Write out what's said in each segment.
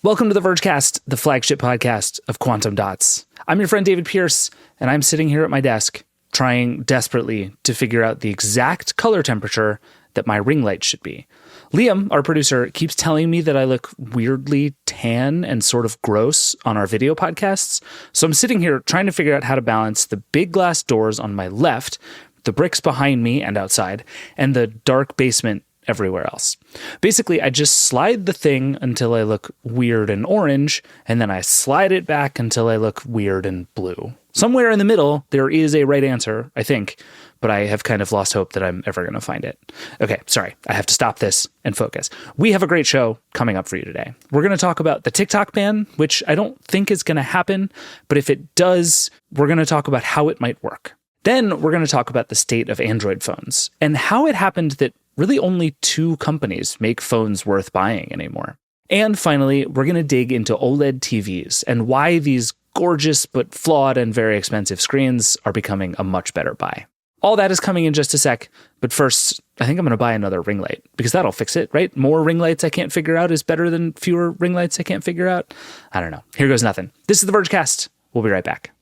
Welcome to the Vergecast, the flagship podcast of quantum dots. I'm your friend David Pierce, and I'm sitting here at my desk trying desperately to figure out the exact color temperature that my ring light should be. Liam, our producer, keeps telling me that I look weirdly tan and sort of gross on our video podcasts, so I'm sitting here trying to figure out how to balance the big glass doors on my left, the bricks behind me and outside, and the dark basement everywhere else. Basically, I just slide the thing until I look weird and orange, and then I slide it back until I look weird and blue. Somewhere in the middle, there is a right answer, I think, but I have kind of lost hope that I'm ever going to find it. Okay, sorry, I have to stop this and focus. We have a great show coming up for you today. We're going to talk about the TikTok ban, which I don't think is going to happen, but if it does, we're going to talk about how it might work. Then we're going to talk about the state of Android phones and how it happened that really only 2 companies make phones worth buying anymore. And finally, we're going to dig into OLED TVs and why these gorgeous but flawed and very expensive screens are becoming a much better buy. All that is coming in just a sec, but first, I think I'm going to buy another ring light because that'll fix it, right? More ring lights I can't figure out is better than fewer ring lights I can't figure out. I don't know. Here goes nothing. This is the Vergecast. We'll be right back.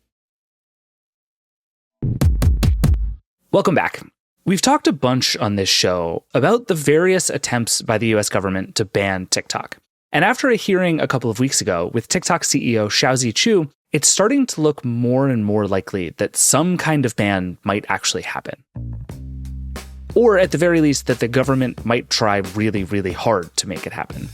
Welcome back. We've talked a bunch on this show about the various attempts by the US government to ban TikTok. And after a hearing a couple of weeks ago with TikTok CEO Xiaozi Chu, it's starting to look more and more likely that some kind of ban might actually happen. Or at the very least, that the government might try really, really hard to make it happen.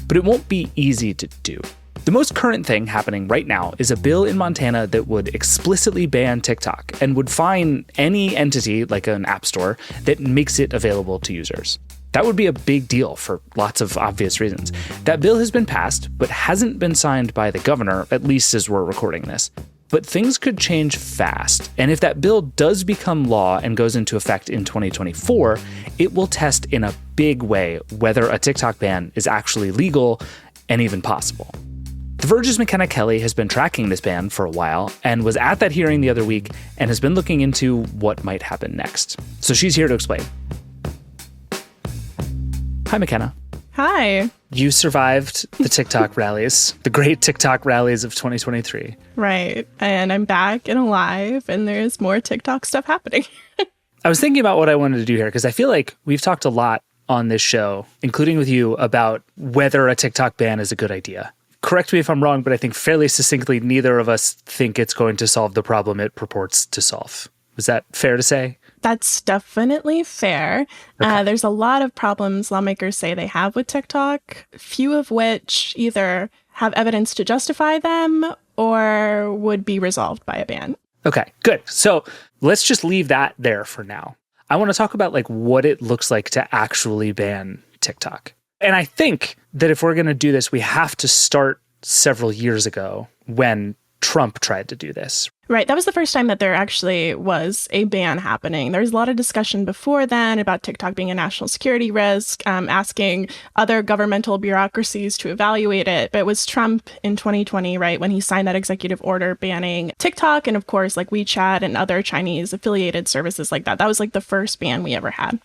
But it won't be easy to do. The most current thing happening right now is a bill in Montana that would explicitly ban TikTok and would fine any entity, like an app store, that makes it available to users. That would be a big deal for lots of obvious reasons. That bill has been passed, but hasn't been signed by the governor, at least as we're recording this. But things could change fast, and if that bill does become law and goes into effect in 2024, it will test in a big way whether a TikTok ban is actually legal and even possible. The Verge's McKenna Kelly has been tracking this ban for a while and was at that hearing the other week and has been looking into what might happen next. So she's here to explain. Hi, McKenna. Hi. You survived the TikTok rallies, the great TikTok rallies of 2023. Right. And I'm back and alive, and there's more TikTok stuff happening. I was thinking about what I wanted to do here because I feel like we've talked a lot on this show, including with you, about whether a TikTok ban is a good idea. Correct me if I'm wrong, but I think fairly succinctly, neither of us think it's going to solve the problem it purports to solve. Was that fair to say? That's definitely fair. Okay. There's a lot of problems lawmakers say they have with TikTok, few of which either have evidence to justify them or would be resolved by a ban. Okay, good. So let's just leave that there for now. I want to talk about what it looks like to actually ban TikTok. And I think that if we're going to do this, we have to start several years ago when Trump tried to do this. Right. That was the first time that there actually was a ban happening. There was a lot of discussion before then about TikTok being a national security risk, asking other governmental bureaucracies to evaluate it. But it was Trump in 2020, right, when he signed that executive order banning TikTok and, of course, WeChat and other Chinese affiliated services like that. That was the first ban we ever had.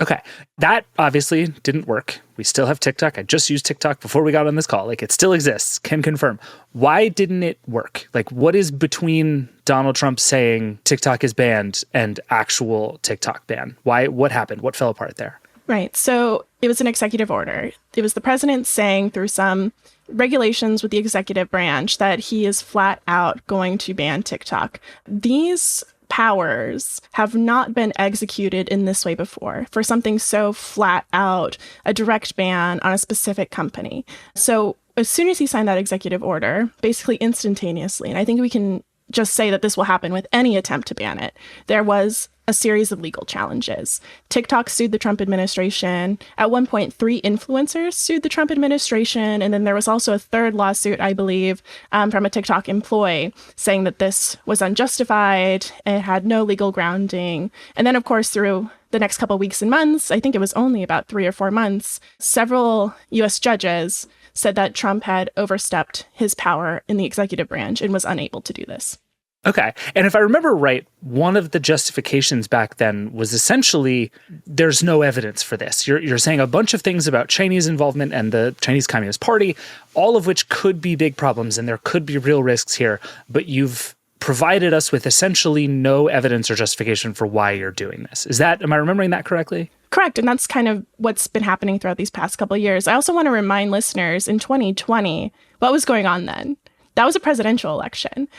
Okay. That obviously didn't work. We still have TikTok. I just used TikTok before we got on this call. It still exists. Can confirm. Why didn't it work? What is between Donald Trump saying TikTok is banned and actual TikTok ban? What happened? What fell apart there? Right. So it was an executive order. It was the president saying through some regulations with the executive branch that he is flat out going to ban TikTok. These powers have not been executed in this way before for something so flat out, a direct ban on a specific company. So as soon as he signed that executive order, basically instantaneously, and I think we can just say that this will happen with any attempt to ban it, there was a series of legal challenges. TikTok sued the Trump administration. At one point, 3 influencers sued the Trump administration. And then there was also a third lawsuit, I believe, from a TikTok employee saying that this was unjustified. It had no legal grounding. And then, of course, through the next couple of weeks and months, I think it was only about 3 or 4 months, several U.S. judges said that Trump had overstepped his power in the executive branch and was unable to do this. Okay. And if I remember right, one of the justifications back then was essentially there's no evidence for this. You're saying a bunch of things about Chinese involvement and the Chinese Communist Party, all of which could be big problems and there could be real risks here, but you've provided us with essentially no evidence or justification for why you're doing this. Am I remembering that correctly? Correct. And that's kind of what's been happening throughout these past couple of years. I also want to remind listeners in 2020, what was going on then? That was a presidential election.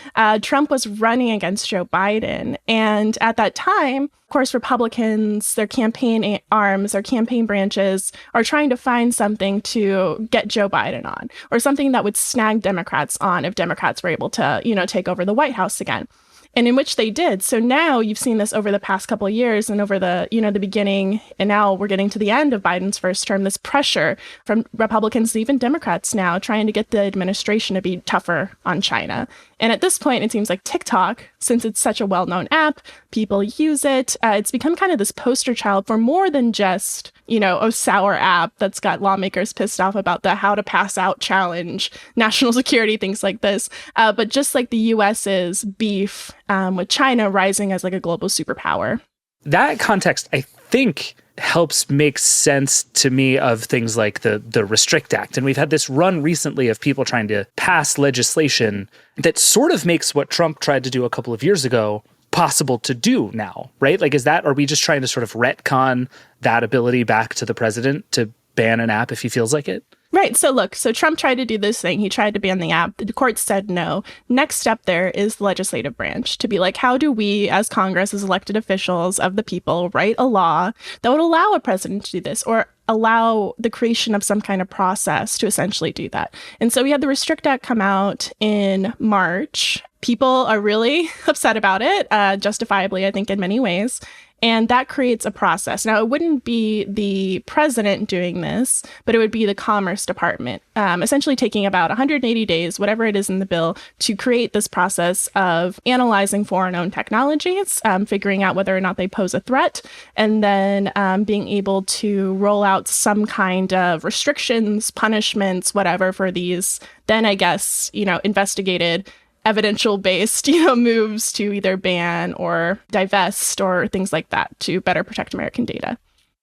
Trump was running against Joe Biden. And at that time, of course, Republicans, their campaign arms, their campaign branches are trying to find something to get Joe Biden on, or something that would snag Democrats on if Democrats were able to, take over the White House again. And in which they did. So now you've seen this over the past couple of years and over the beginning, and now we're getting to the end of Biden's first term, this pressure from Republicans, even Democrats now, trying to get the administration to be tougher on China. And at this point, it seems like TikTok, since it's such a well-known app, people use it. It's become kind of this poster child for more than just, a sour app that's got lawmakers pissed off about the how to pass out challenge, national security, things like this. But just like the US's beef with China rising as like a global superpower. That context, I think, helps make sense to me of things like the Restrict Act. And we've had this run recently of people trying to pass legislation that sort of makes what Trump tried to do a couple of years ago possible to do now, right? Like, are we just trying to sort of retcon that ability back to the president to ban an app if he feels like it? Right. So Trump tried to do this thing. He tried to ban the app. The court said no. Next step there is the legislative branch to be like, how do we as Congress, as elected officials of the people, write a law that would allow a president to do this or allow the creation of some kind of process to essentially do that? And so we had the Restrict Act come out in March. People are really upset about it, justifiably, I think, in many ways. And that creates a process. Now, it wouldn't be the president doing this, but it would be the Commerce Department, essentially taking about 180 days, whatever it is in the bill, to create this process of analyzing foreign-owned technologies, figuring out whether or not they pose a threat, and then being able to roll out some kind of restrictions, punishments, whatever for these, then I guess, investigated evidential-based, moves to either ban or divest or things like that to better protect American data.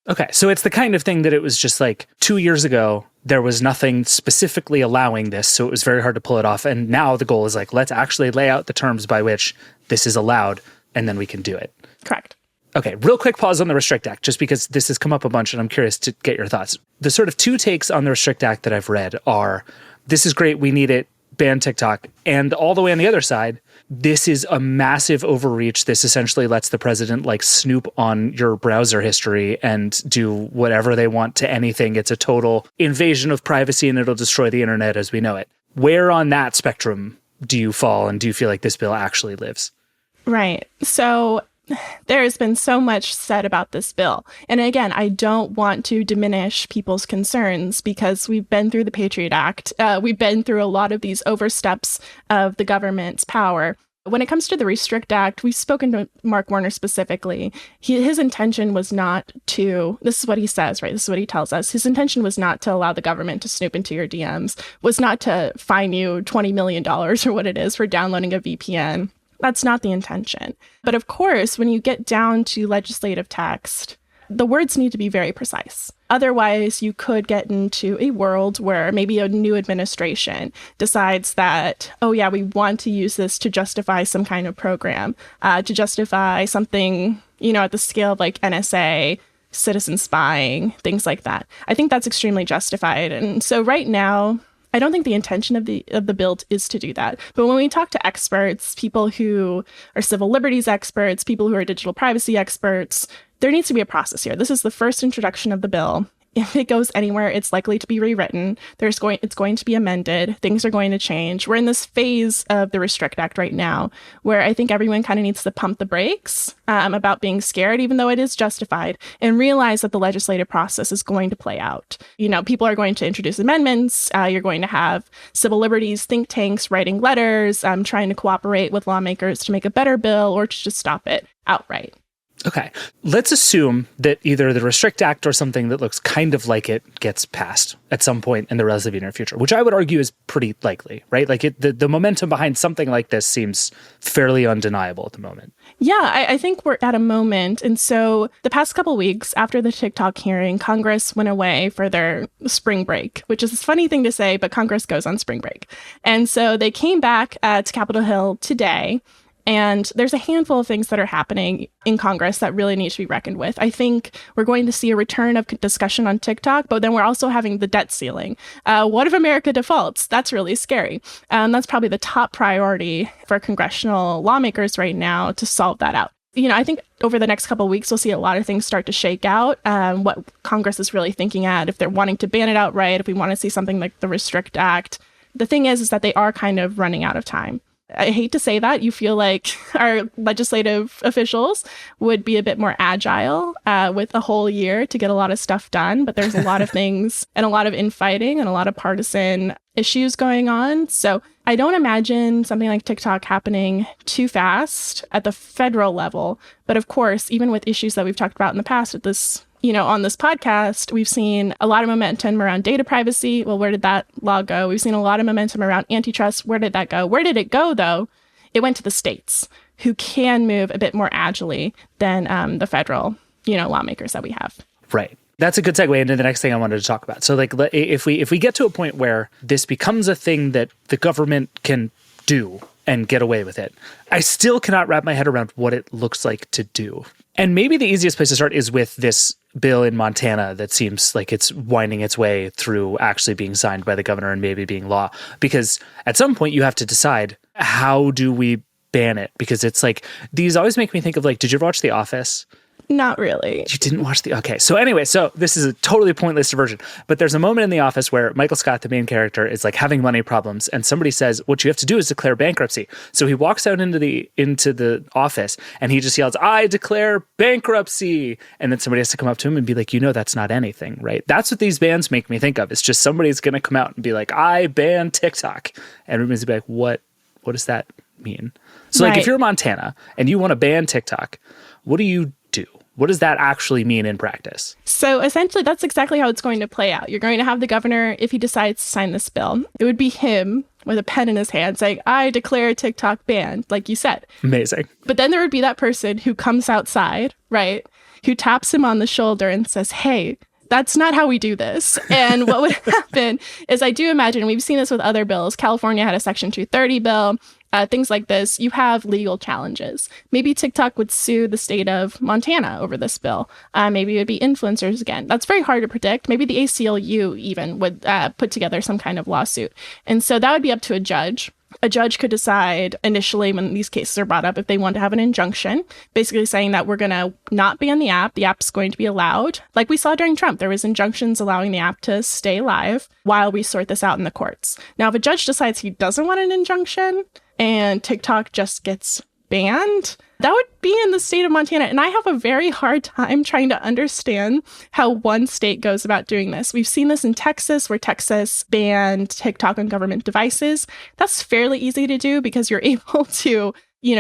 Okay, so it's the kind of thing that it was just like 2 years ago, there was nothing specifically allowing this, so it was very hard to pull it off. And now the goal is like, let's actually lay out the terms by which this is allowed, and then we can do it. Correct. Okay, real quick pause on the Restrict Act, just because this has come up a bunch and I'm curious to get your thoughts. The sort of two takes on the Restrict Act that I've read are, this is great, we need it, ban TikTok. And all the way on the other side, this is a massive overreach. This essentially lets the president like snoop on your browser history and do whatever they want to anything. It's a total invasion of privacy and it'll destroy the internet as we know it. Where on that spectrum do you fall, and do you feel like this bill actually lives? Right. So there has been so much said about this bill. And again, I don't want to diminish people's concerns because we've been through the Patriot Act. We've been through a lot of these oversteps of the government's power. When it comes to the Restrict Act, we've spoken to Mark Warner specifically. His intention was not to, this is what he says, right? This is what he tells us. His intention was not to allow the government to snoop into your DMs, was not to fine you $20 million or what it is for downloading a VPN. That's not the intention. But of course, when you get down to legislative text, the words need to be very precise. Otherwise, you could get into a world where maybe a new administration decides that, oh yeah, we want to use this to justify some kind of program, to justify something, at the scale of like NSA, citizen spying, things like that. I think that's extremely justified. And so right now, I don't think the intention of the bill is to do that. But when we talk to experts, people who are civil liberties experts, people who are digital privacy experts, there needs to be a process here. This is the first introduction of the bill. If it goes anywhere, it's likely to be rewritten. It's going to be amended. Things are going to change. We're in this phase of the Restrict Act right now, where I think everyone kind of needs to pump the brakes about being scared, even though it is justified, and realize that the legislative process is going to play out. People are going to introduce amendments. You're going to have civil liberties think tanks writing letters, trying to cooperate with lawmakers to make a better bill or to just stop it outright. Okay. Let's assume that either the Restrict Act or something that looks kind of like it gets passed at some point in the relatively near future, which I would argue is pretty likely, right? Like the momentum behind something like this seems fairly undeniable at the moment. Yeah, I think we're at a moment. And so the past couple weeks after the TikTok hearing, Congress went away for their spring break, which is a funny thing to say, but Congress goes on spring break. And so they came back to Capitol Hill today. And there's a handful of things that are happening in Congress that really need to be reckoned with. I think we're going to see a return of discussion on TikTok, but then we're also having the debt ceiling. What if America defaults? That's really scary. That's probably the top priority for congressional lawmakers right now to solve that out. I think over the next couple of weeks, we'll see a lot of things start to shake out, what Congress is really thinking at, if they're wanting to ban it outright, if we want to see something like the Restrict Act. The thing is that they are kind of running out of time. I hate to say that. You feel like our legislative officials would be a bit more agile with a whole year to get a lot of stuff done. But there's a lot of things and a lot of infighting and a lot of partisan issues going on. So I don't imagine something like TikTok happening too fast at the federal level. But of course, even with issues that we've talked about in the past at this on this podcast, we've seen a lot of momentum around data privacy. Well, where did that law go? We've seen a lot of momentum around antitrust. Where did that go? Where did it go, though? It went to the states, who can move a bit more agilely than the federal, lawmakers that we have. Right. That's a good segue into the next thing I wanted to talk about. So, like, if we get to a point where this becomes a thing that the government can do and get away with it, I still cannot wrap my head around what it looks like to do. And maybe the easiest place to start is with this bill in Montana that seems like it's winding its way through actually being signed by the governor and maybe being law. Because at some point you have to decide, how do we ban it? Because it's like, these always make me think of, like, did you ever watch The Office? Not really. You didn't watch okay. So anyway, so this is a totally pointless diversion, but there's a moment in The Office where Michael Scott, the main character, is like having money problems, and somebody says, what you have to do is declare bankruptcy. So he walks out into the office and he just yells, I declare bankruptcy. And then somebody has to come up to him and be like, that's not anything, right? That's what these bans make me think of. It's just somebody's going to come out and be like, I ban TikTok. And everybody's going to be like, what does that mean? So like, if you're Montana and you want to ban TikTok, what do you do? What does that actually mean in practice? So essentially, that's exactly how it's going to play out. You're going to have the governor, if he decides to sign this bill, it would be him with a pen in his hand saying, I declare TikTok banned, like you said. Amazing. But then there would be that person who comes outside, right, who taps him on the shoulder and says, hey, that's not how we do this. And what would happen is, I do imagine, we've seen this with other bills. California had a Section 230 bill. Things like this, you have legal challenges. Maybe TikTok would sue the state of Montana over this bill. Maybe it would be influencers again. That's very hard to predict. Maybe the ACLU even would put together some kind of lawsuit. And so that would be up to a judge. A judge could decide initially, when these cases are brought up, if they want to have an injunction, basically saying that we're going to not ban the app. The app's going to be allowed. Like we saw during Trump, there was injunctions allowing the app to stay live while we sort this out in the courts. Now, if a judge decides he doesn't want an injunction and TikTok just gets banned, that would be in the state of Montana. And I have a very hard time trying to understand how one state goes about doing this. We've seen this in Texas, where Texas banned TikTok on government devices. That's fairly easy to do because you're able to,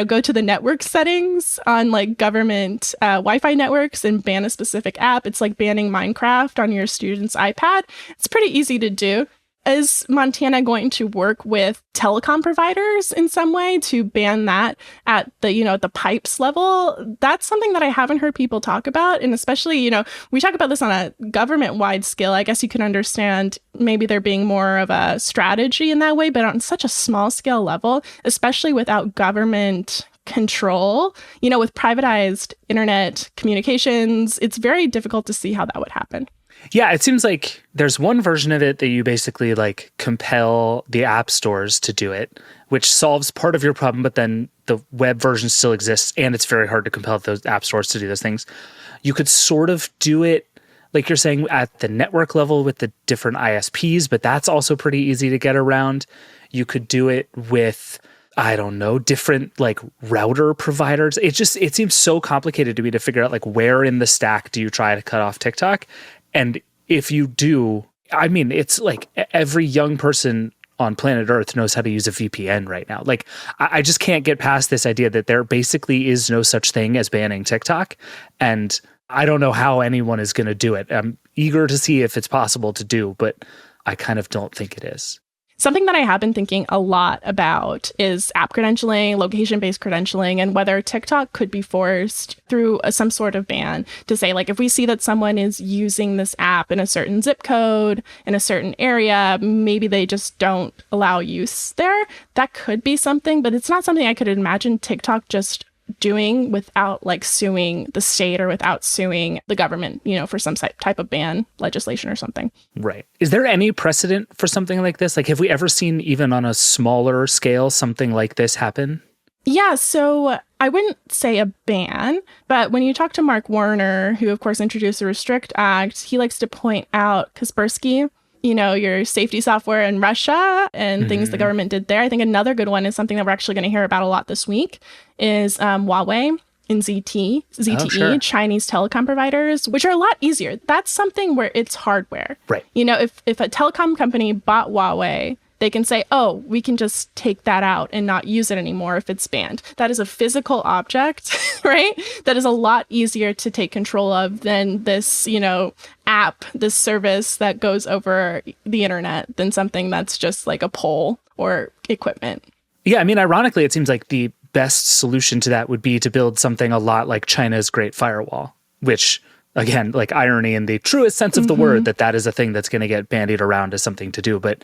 go to the network settings on like government Wi-Fi networks and ban a specific app. It's like banning Minecraft on your student's iPad. It's pretty easy to do. Is Montana going to work with telecom providers in some way to ban that at the, at the pipes level? That's something that I haven't heard people talk about. And especially, we talk about this on a government-wide scale. I guess you can understand maybe there being more of a strategy in that way, but on such a small scale level, especially without government control, with privatized internet communications, it's very difficult to see how that would happen. Yeah, it seems like there's one version of it that you basically like compel the app stores to do it, which solves part of your problem, but then the web version still exists and it's very hard to compel those app stores to do those things. You could sort of do it, like you're saying, at the network level with the different ISPs, but that's also pretty easy to get around. You could do it with, I don't know, different like router providers. It seems so complicated to me to figure out like where in the stack do you try to cut off TikTok? And if you do, I mean, it's like every young person on planet Earth knows how to use a VPN right now. Like, I just can't get past this idea that there basically is no such thing as banning TikTok. And I don't know how anyone is going to do it. I'm eager to see if it's possible to do, but I kind of don't think it is. Something that I have been thinking a lot about is app credentialing, location-based credentialing, and whether TikTok could be forced through some sort of ban to say, like, if we see that someone is using this app in a certain zip code, in a certain area, maybe they just don't allow use there. That could be something, but it's not something I could imagine TikTok just doing without like suing the state or without suing the government, for some type of ban legislation or something. Right. Is there any precedent for something like this? Like, have we ever seen, even on a smaller scale, something like this happen? Yeah, so I wouldn't say a ban, but when you talk to Mark Warner, who of course introduced the Restrict Act, he likes to point out Kaspersky, your safety software in Russia and things the government did there. I think another good one is something that we're actually going to hear about a lot this week is Huawei and ZTE, Oh, sure. Chinese telecom providers, which are a lot easier. That's something where it's hardware. Right. If a telecom company bought Huawei, they can say, oh, we can just take that out and not use it anymore if it's banned. That is a physical object, right? That is a lot easier to take control of than this, app, this service that goes over the internet, than something that's just like a pole or equipment. Yeah, I mean, ironically, it seems like the best solution to that would be to build something a lot like China's Great Firewall, which, again, like irony in the truest sense of the word, that is a thing that's going to get bandied around as something to do. But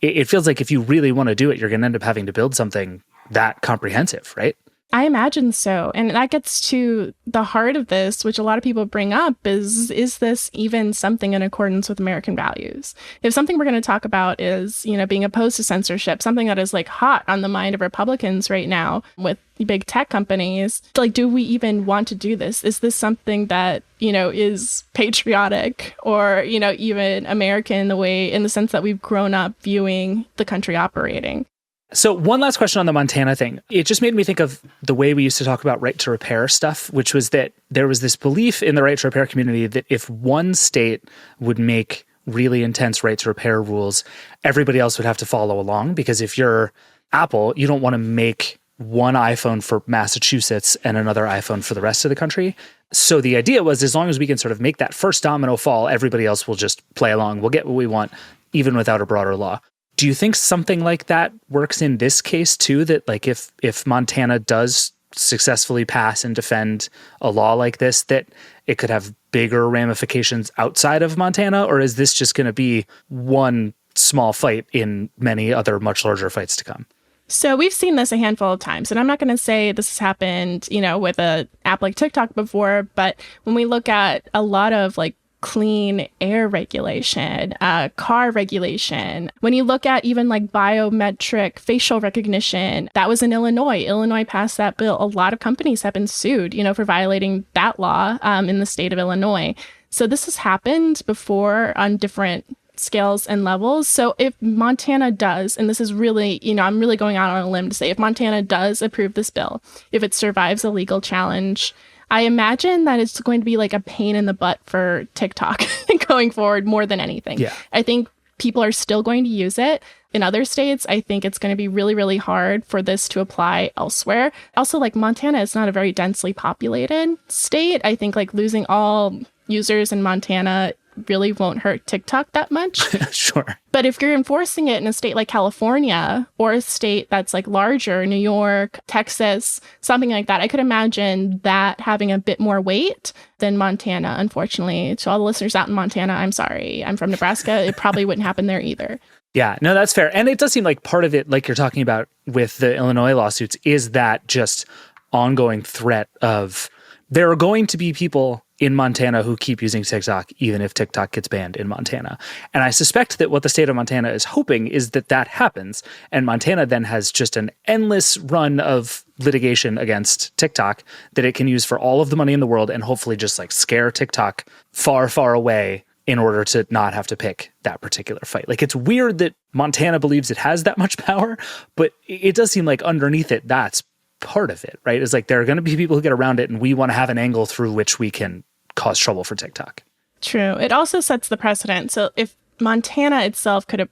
it feels like if you really want to do it, you're going to end up having to build something that comprehensive, right? I imagine so. And that gets to the heart of this, which a lot of people bring up, is this even something in accordance with American values? If something we're going to talk about is, being opposed to censorship, something that is like hot on the mind of Republicans right now with big tech companies, like, do we even want to do this? Is this something that, is patriotic or, even American in the sense that we've grown up viewing the country operating? So one last question on the Montana thing. It just made me think of the way we used to talk about right to repair stuff, which was that there was this belief in the right to repair community that if one state would make really intense right to repair rules, everybody else would have to follow along. Because if you're Apple, you don't want to make one iPhone for Massachusetts and another iPhone for the rest of the country. So the idea was, as long as we can sort of make that first domino fall, everybody else will just play along. We'll get what we want, even without a broader law. Do you think something like that works in this case too? That like if Montana does successfully pass and defend a law like this, that it could have bigger ramifications outside of Montana? Or is this just going to be one small fight in many other much larger fights to come? So we've seen this a handful of times, and I'm not going to say this has happened, with an app like TikTok before, but when we look at a lot of like clean air regulation, car regulation. When you look at even like biometric facial recognition, that was in Illinois. Illinois passed that bill. A lot of companies have been sued, for violating that law in the state of Illinois. So this has happened before on different scales and levels. So if Montana does, and this is really, I'm really going out on a limb to say, if Montana does approve this bill, if it survives a legal challenge, I imagine that it's going to be like a pain in the butt for TikTok going forward more than anything. Yeah. I think people are still going to use it. In other states, I think it's going to be really, really hard for this to apply elsewhere. Also, like Montana is not a very densely populated state. I think like losing all users in Montana really won't hurt TikTok that much. Sure. But if you're enforcing it in a state like California or a state that's like larger, New York, Texas, something like that, I could imagine that having a bit more weight than Montana, unfortunately. To all the listeners out in Montana, I'm sorry. I'm from Nebraska. It probably wouldn't happen there either. Yeah, no, that's fair. And it does seem like part of it, like you're talking about with the Illinois lawsuits, is that just ongoing threat of there are going to be people in Montana who keep using TikTok, even if TikTok gets banned in Montana. And I suspect that what the state of Montana is hoping is that that happens. And Montana then has just an endless run of litigation against TikTok that it can use for all of the money in the world and hopefully just like scare TikTok far, far away in order to not have to pick that particular fight. Like, it's weird that Montana believes it has that much power, but it does seem like underneath it, that's part of it, right? It's like there are going to be people who get around it, and we want to have an angle through which we can cause trouble for TikTok. True. It also sets the precedent. So if Montana itself could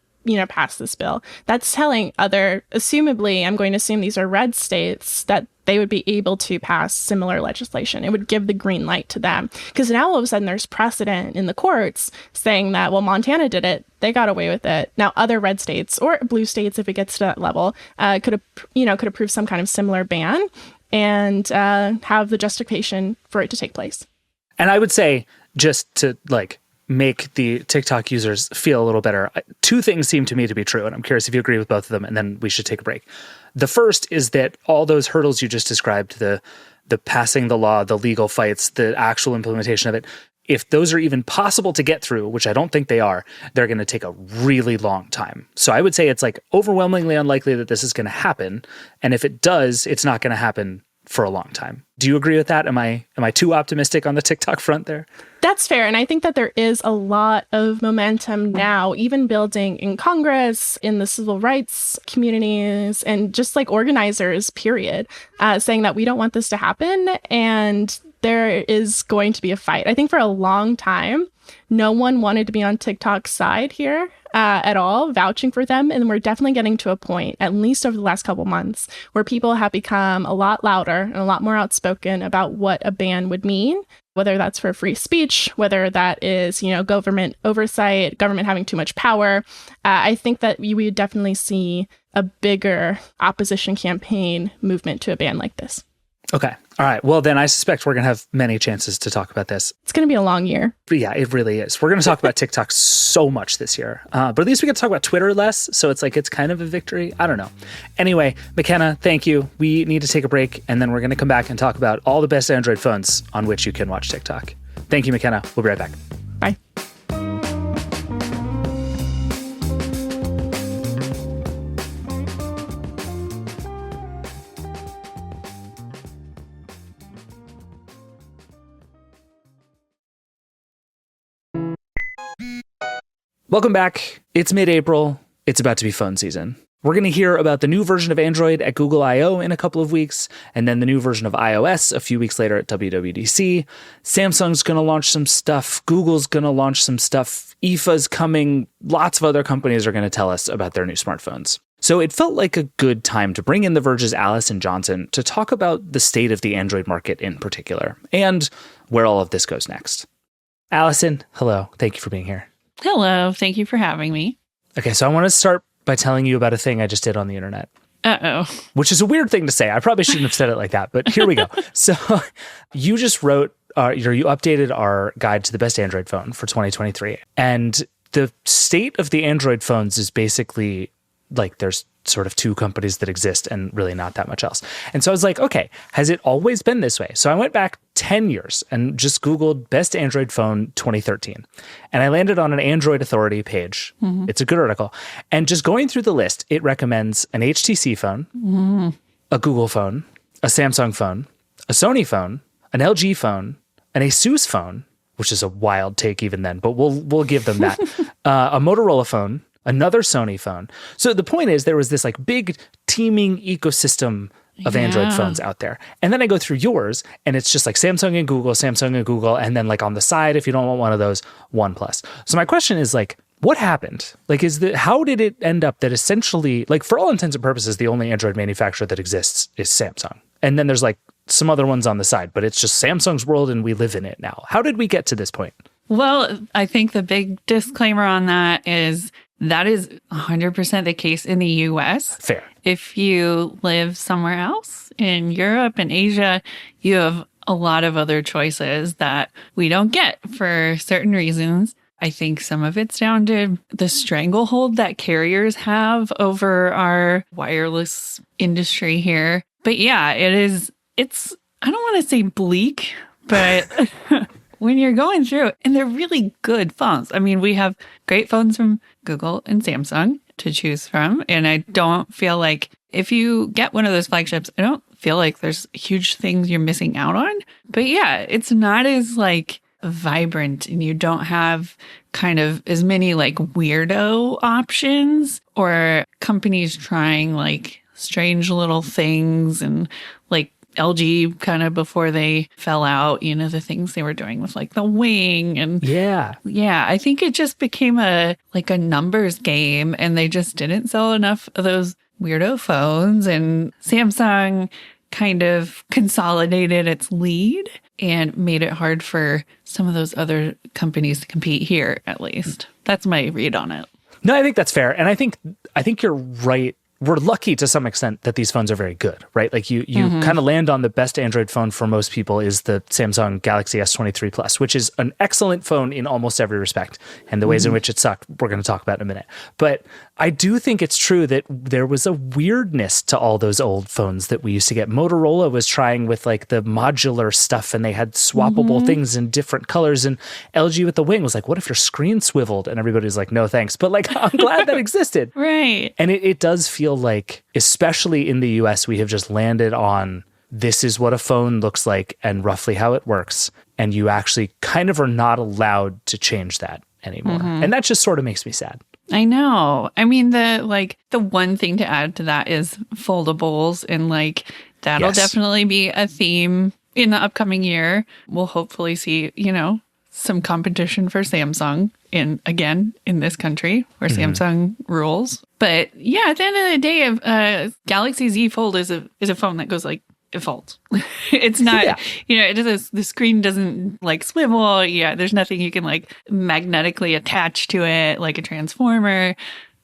pass this bill. That's telling other, assumably, I'm going to assume these are red states, that they would be able to pass similar legislation. It would give the green light to them. Because now all of a sudden there's precedent in the courts saying that, well, Montana did it. They got away with it. Now other red states or blue states, if it gets to that level, could approve some kind of similar ban and have the justification for it to take place. And I would say, just to make the TikTok users feel a little better, two things seem to me to be true, and I'm curious if you agree with both of them, and then we should take a break. The first is that all those hurdles you just described, the passing the law, the legal fights, the actual implementation of it, if those are even possible to get through, which I don't think they are, they're going to take a really long time. So I would say it's overwhelmingly unlikely that this is going to happen, and if it does, it's not going to happen for a long time. Do you agree with that? Am I too optimistic on the TikTok front there? That's fair. And I think that there is a lot of momentum now, even building in Congress, in the civil rights communities, and just organizers, period, saying that we don't want this to happen. And there is going to be a fight. I think for a long time, no one wanted to be on TikTok's side here at all, vouching for them. And we're definitely getting to a point, at least over the last couple months, where people have become a lot louder and a lot more outspoken about what a ban would mean, whether that's for free speech, whether that is, government oversight, government having too much power. I think that we would definitely see a bigger opposition campaign movement to a ban like this. Okay. All right. Well, then I suspect we're going to have many chances to talk about this. It's going to be a long year. But yeah, it really is. We're going to talk about TikTok so much this year. But at least we get to talk about Twitter less. So it's it's kind of a victory. I don't know. Anyway, McKenna, thank you. We need to take a break, and then we're going to come back and talk about all the best Android phones on which you can watch TikTok. Thank you, McKenna. We'll be right back. Bye. Welcome back. It's mid-April. It's about to be phone season. We're going to hear about the new version of Android at Google I/O in a couple of weeks, and then the new version of iOS a few weeks later at WWDC. Samsung's going to launch some stuff. Google's going to launch some stuff. IFA's coming. Lots of other companies are going to tell us about their new smartphones. So it felt like a good time to bring in the Verge's Allison Johnson to talk about the state of the Android market in particular, and where all of this goes next. Allison, hello. Thank you for being here. Hello. Thank you for having me. Okay, so I want to start by telling you about a thing I just did on the internet. Uh-oh. Which is a weird thing to say. I probably shouldn't have said it like that, but here we go. So you just wrote, you updated our guide to the best Android phone for 2023. And the state of the Android phones is basically there's sort of two companies that exist and really not that much else. And so I was like, okay, has it always been this way? So I went back 10 years and just Googled best Android phone 2013. And I landed on an Android Authority page. Mm-hmm. It's a good article. And just going through the list, it recommends an HTC phone, a Google phone, a Samsung phone, a Sony phone, an LG phone, an Asus phone, which is a wild take even then, but we'll give them that, a Motorola phone, another Sony phone. So the point is there was this big teeming ecosystem of Android phones out there. And then I go through yours and it's just Samsung and Google. And then on the side, if you don't want one of those, OnePlus. So my question is what happened? How did it end up that essentially, for all intents and purposes, the only Android manufacturer that exists is Samsung? And then there's some other ones on the side, but it's just Samsung's world and we live in it now. How did we get to this point? Well, I think the big disclaimer on that is 100% the case in the US. Fair. If you live somewhere else in Europe and Asia, you have a lot of other choices that we don't get for certain reasons. I think some of it's down to the stranglehold that carriers have over our wireless industry here. But yeah, it's, I don't want to say bleak, but when you're going through, and they're really good phones. I mean, we have great phones from Google and Samsung to choose from. And I don't feel like if you get one of those flagships, I don't feel like there's huge things you're missing out on. But yeah, it's not as vibrant and you don't have kind of as many weirdo options or companies trying strange little things and LG kind of before they fell out, the things they were doing with like the wing and Yeah, I think it just became a numbers game, and they just didn't sell enough of those weirdo phones, and Samsung kind of consolidated its lead and made it hard for some of those other companies to compete here, at least. That's my read on it. No, I think that's fair. And I think you're right. We're lucky to some extent that these phones are very good, right? Like you kind of land on the best Android phone for most people is the Samsung Galaxy S23 Plus, which is an excellent phone in almost every respect. And the ways in which it sucked, we're going to talk about in a minute. But I do think it's true that there was a weirdness to all those old phones that we used to get. Motorola was trying with like the modular stuff, and they had swappable things in different colors. And LG with the wing was like, what if your screen swiveled? And everybody was like, no, thanks. But like, I'm glad that existed. Right. And it does feel like, especially in the US, we have just landed on this is what a phone looks like and roughly how it works. And you actually kind of are not allowed to change that anymore. And that just sort of makes me sad. I know. I mean, the one thing to add to that is foldables, and like that'll definitely be a theme in the upcoming year. We'll hopefully see, some competition for Samsung in this country where Samsung rules. But yeah, at the end of the day, Galaxy Z Fold is a phone that goes like, it folds. It's not, the screen doesn't like swivel. Yeah, there's nothing you can like magnetically attach to it like a transformer.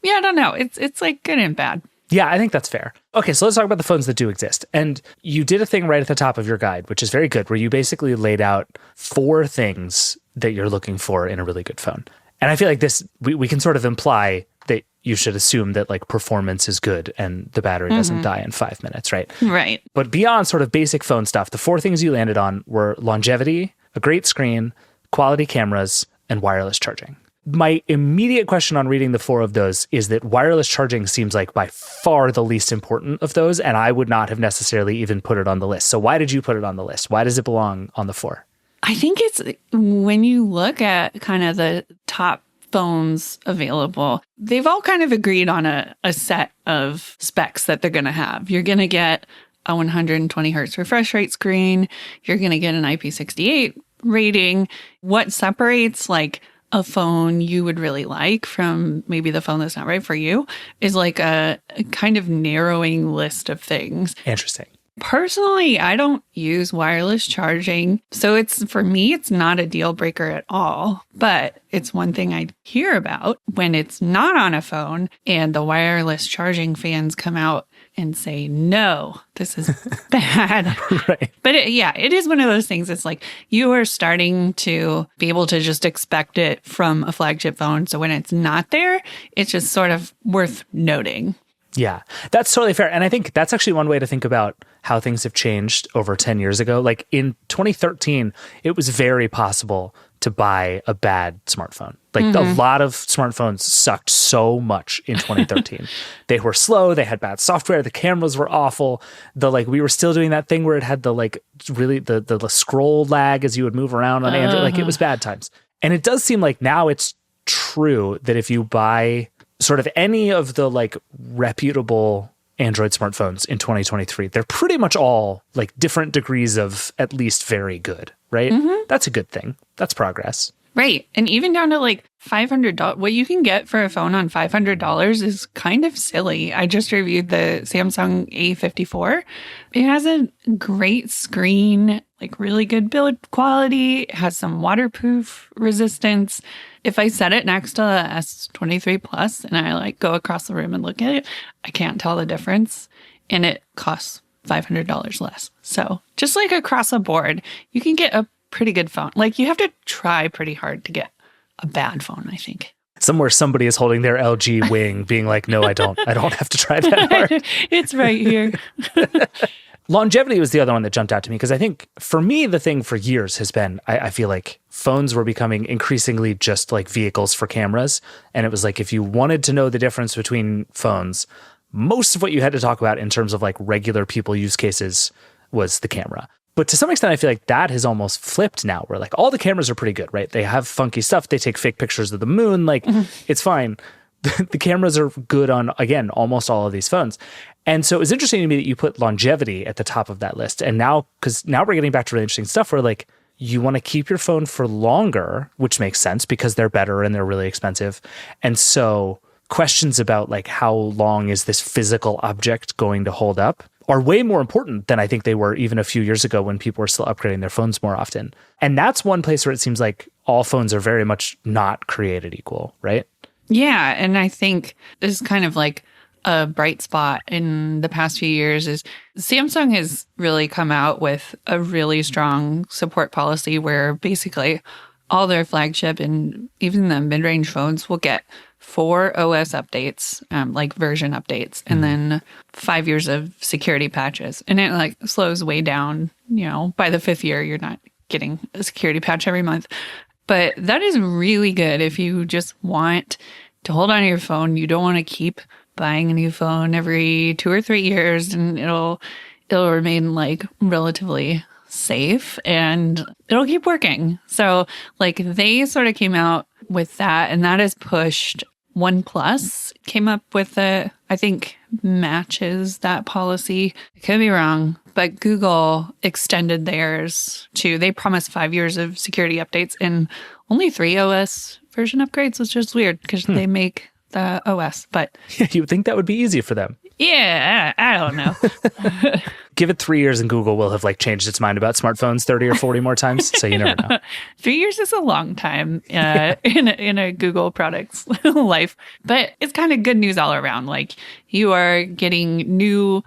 Yeah, I don't know. It's like good and bad. Yeah, I think that's fair. Okay, so let's talk about the phones that do exist. And you did a thing right at the top of your guide, which is very good, where you basically laid out 4 things that you're looking for in a really good phone. And I feel like this, we can sort of imply that you should assume that like performance is good and the battery doesn't die in 5 minutes, right? Right. But beyond sort of basic phone stuff, the 4 things you landed on were longevity, a great screen, quality cameras, and wireless charging. My immediate question on reading the 4 of those is that wireless charging seems like by far the least important of those, and I would not have necessarily even put it on the list. So why did you put it on the list? Why does it belong on the 4? I think it's when you look at kind of the top phones available, they've all kind of agreed on a set of specs that they're going to have. You're going to get a 120 hertz refresh rate screen. You're going to get an IP68 rating. What separates like a phone you would really like from maybe the phone that's not right for you is like a kind of narrowing list of things. Interesting. Personally, I don't use wireless charging. So for me, it's not a deal breaker at all. But it's one thing I hear about when it's not on a phone and the wireless charging fans come out and say, no, this is bad. Right. But it is one of those things. It's like you are starting to be able to just expect it from a flagship phone. So when it's not there, it's just sort of worth noting. Yeah, that's totally fair. And I think that's actually one way to think about how things have changed over 10 years ago. Like in 2013, it was very possible to buy a bad smartphone. Like a lot of smartphones sucked so much in 2013. They were slow. They had bad software. The cameras were awful. We were still doing that thing where it had the scroll lag as you would move around on Android. Like it was bad times. And it does seem like now it's true that if you buy sort of any of the like reputable Android smartphones in 2023, they're pretty much all like different degrees of at least very good, right? That's a good thing. That's progress. Right. And even down to like $500, what you can get for a phone on $500 is kind of silly. I just reviewed the Samsung A54. It has a great screen, like really good build quality. It has some waterproof resistance. If I set it next to the S23 Plus and I like go across the room and look at it, I can't tell the difference. And it costs $500 less. So just like across the board, you can get a pretty good phone. Like you have to try pretty hard to get a bad phone, I think. Somewhere somebody is holding their LG wing being like, no, I don't have to try that hard. It's right here. Longevity was the other one that jumped out to me because I think for me, the thing for years has been, I feel like phones were becoming increasingly just like vehicles for cameras. And it was like, if you wanted to know the difference between phones, most of what you had to talk about in terms of like regular people use cases was the camera. But to some extent, I feel like that has almost flipped now, where like all the cameras are pretty good, right? They have funky stuff. They take fake pictures of the moon. Like it's fine. the cameras are good on, again, almost all of these phones. And so it was interesting to me that you put longevity at the top of that list. And now, because now we're getting back to really interesting stuff where like you want to keep your phone for longer, which makes sense because they're better and they're really expensive. And so questions about like how long is this physical object going to hold up are way more important than I think they were even a few years ago when people were still upgrading their phones more often. And that's one place where it seems like all phones are very much not created equal, right? Yeah. And I think this is kind of like a bright spot in the past few years is Samsung has really come out with a really strong support policy where basically all their flagship and even the mid-range phones will get 4 OS updates, like version updates, and then 5 years of security patches. And it like slows way down, by the 5th year, you're not getting a security patch every month. But that is really good if you just want to hold on to your phone. You don't want to keep buying a new phone every 2 or 3 years, and it'll remain like relatively safe and it'll keep working. So like they sort of came out with that, and that has pushed OnePlus came up with I think matches that policy. I could be wrong, but Google extended theirs they promised 5 years of security updates and only 3 OS version upgrades, which is weird because they make the OS, but you would think that would be easy for them. Yeah, I don't know. Give it 3 years and Google will have like changed its mind about smartphones 30 or 40 more times. So you never know. 3 years is a long time in a Google product's life, but it's kind of good news all around. Like you are getting new,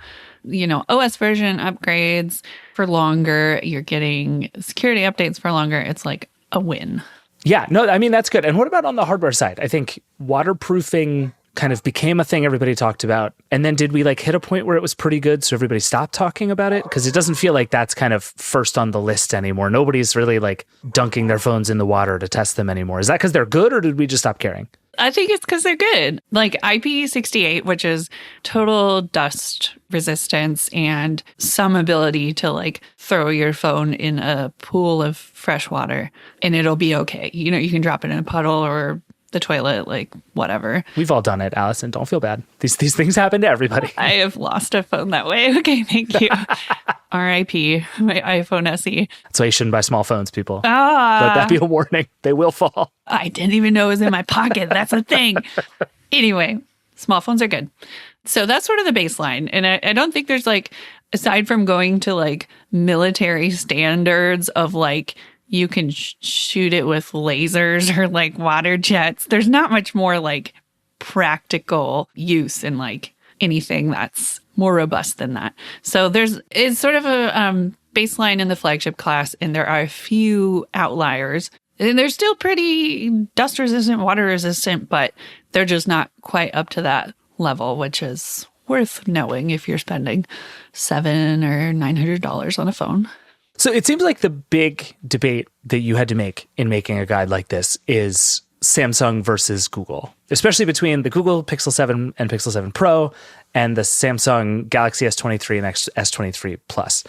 OS version upgrades for longer. You're getting security updates for longer. It's like a win. Yeah, no, I mean, that's good. And what about on the hardware side? I think waterproofing kind of became a thing everybody talked about. And then did we like hit a point where it was pretty good so everybody stopped talking about it? Because it doesn't feel like that's kind of first on the list anymore. Nobody's really like dunking their phones in the water to test them anymore. Is that because they're good or did we just stop caring? I think it's because they're good. Like IP68, which is total dust resistance and some ability to like throw your phone in a pool of fresh water and it'll be okay. You can drop it in a puddle or the toilet, like whatever. We've all done it, Allison. Don't feel bad. These things happen to everybody. I have lost a phone that way. Okay, thank you. R.I.P. my iPhone SE. That's why you shouldn't buy small phones, people. Let that be a warning. They will fall. I didn't even know it was in my pocket. That's a thing. Anyway, small phones are good. So that's sort of the baseline. And I don't think there's like, aside from going to like military standards of like, you can shoot it with lasers or like water jets. There's not much more like practical use in like anything that's more robust than that. So it's sort of a baseline in the flagship class, and there are a few outliers. And they're still pretty dust resistant, water resistant, but they're just not quite up to that level, which is worth knowing if you're spending $700 or $900 on a phone. So it seems like the big debate that you had to make in making a guide like this is Samsung versus Google, especially between the Google Pixel 7 and Pixel 7 Pro and the Samsung Galaxy S23 and S23 Plus.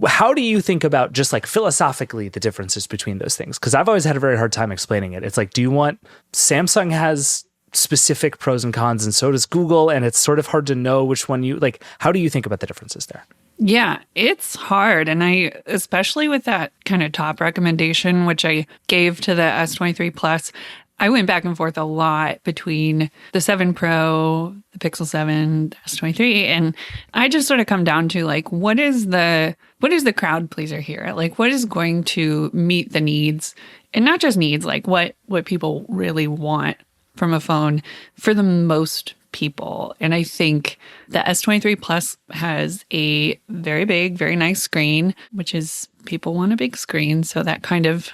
How do you think about just like philosophically the differences between those things? Because I've always had a very hard time explaining it. It's like, do you want Samsung has specific pros and cons and so does Google, and it's sort of hard to know which one you like. How do you think about the differences there? Yeah, it's hard. And especially with that kind of top recommendation, which I gave to the S23 Plus, I went back and forth a lot between the 7 Pro, the Pixel 7, the S23, and I just sort of come down to like, what is the crowd pleaser here? Like, what is going to meet the needs, and not just needs, like what people really want from a phone for the most people. And I think the S23 Plus has a very big, very nice screen, which is people want a big screen. So that kind of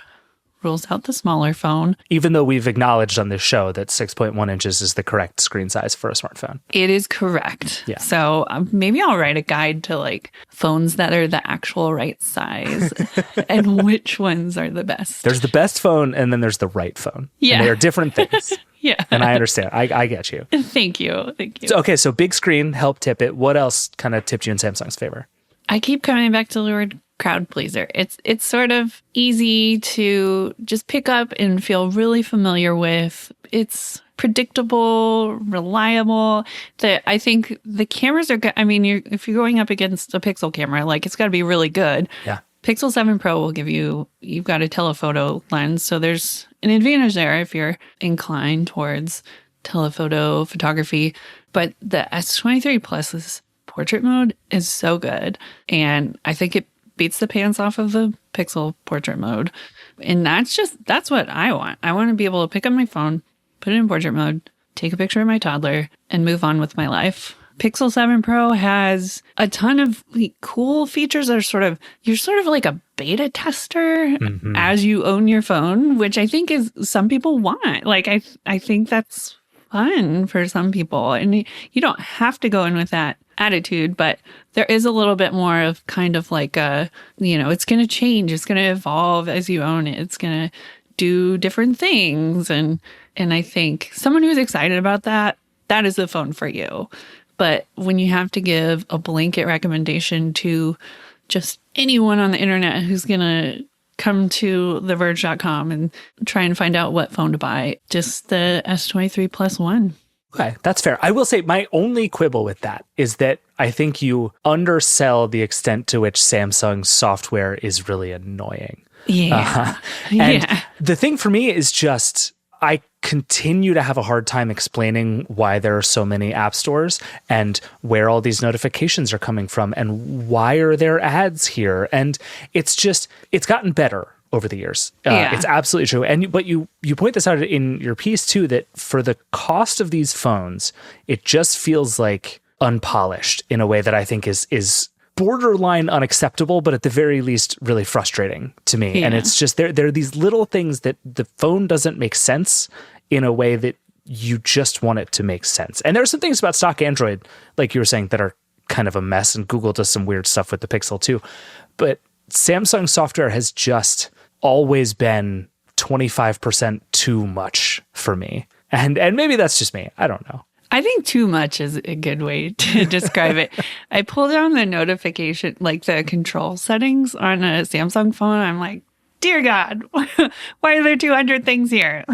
rules out the smaller phone. Even though we've acknowledged on this show that 6.1 inches is the correct screen size for a smartphone. It is correct. Yeah. So maybe I'll write a guide to like phones that are the actual right size and which ones are the best. There's the best phone and then there's the right phone. Yeah. And they are different things. Yeah. And I understand. I get you. Thank you. So big screen, help tip it. What else kind of tipped you in Samsung's favor? I keep coming back to the word crowd pleaser. It's sort of easy to just pick up and feel really familiar with. It's predictable, reliable. That I think the cameras are good. I mean, if you're going up against a Pixel camera, like it's got to be really good. Yeah. Pixel 7 Pro will you've got a telephoto lens. So there's an advantage there if you're inclined towards telephoto photography. But the S23 Plus's portrait mode is so good. And I think it beats the pants off of the Pixel portrait mode. And that's what I want. I want to be able to pick up my phone, put it in portrait mode, take a picture of my toddler, and move on with my life. Pixel 7 Pro has a ton of cool features that are you're sort of like a beta tester as you own your phone, which I think is some people want. Like, I think that's fun for some people. And you don't have to go in with that attitude, but there is a little bit more of kind of like it's going to change. It's going to evolve as you own it. It's going to do different things. And I think someone who's excited about that is the phone for you. But when you have to give a blanket recommendation to just anyone on the internet who's going to come to theverge.com and try and find out what phone to buy, just the S23 Plus One. Okay, that's fair. I will say my only quibble with that is that I think you undersell the extent to which Samsung's software is really annoying. Yeah. And the thing for me is just, I continue to have a hard time explaining why there are so many app stores and where all these notifications are coming from and why are there ads here. And it's gotten better over the years. It's absolutely true. But you point this out in your piece too, that for the cost of these phones, it just feels like unpolished in a way that I think is borderline unacceptable, but at the very least really frustrating to me. And it's just there are these little things that the phone doesn't make sense in a way that you just want it to make sense. And there are some things about stock Android, like you were saying, that are kind of a mess, and Google does some weird stuff with the Pixel too. But Samsung software has just always been 25% too much for me. And maybe that's just me. I don't know. I think too much is a good way to describe it. I pull down the notification, like the control settings on a Samsung phone. I'm like, dear God, why are there 200 things here?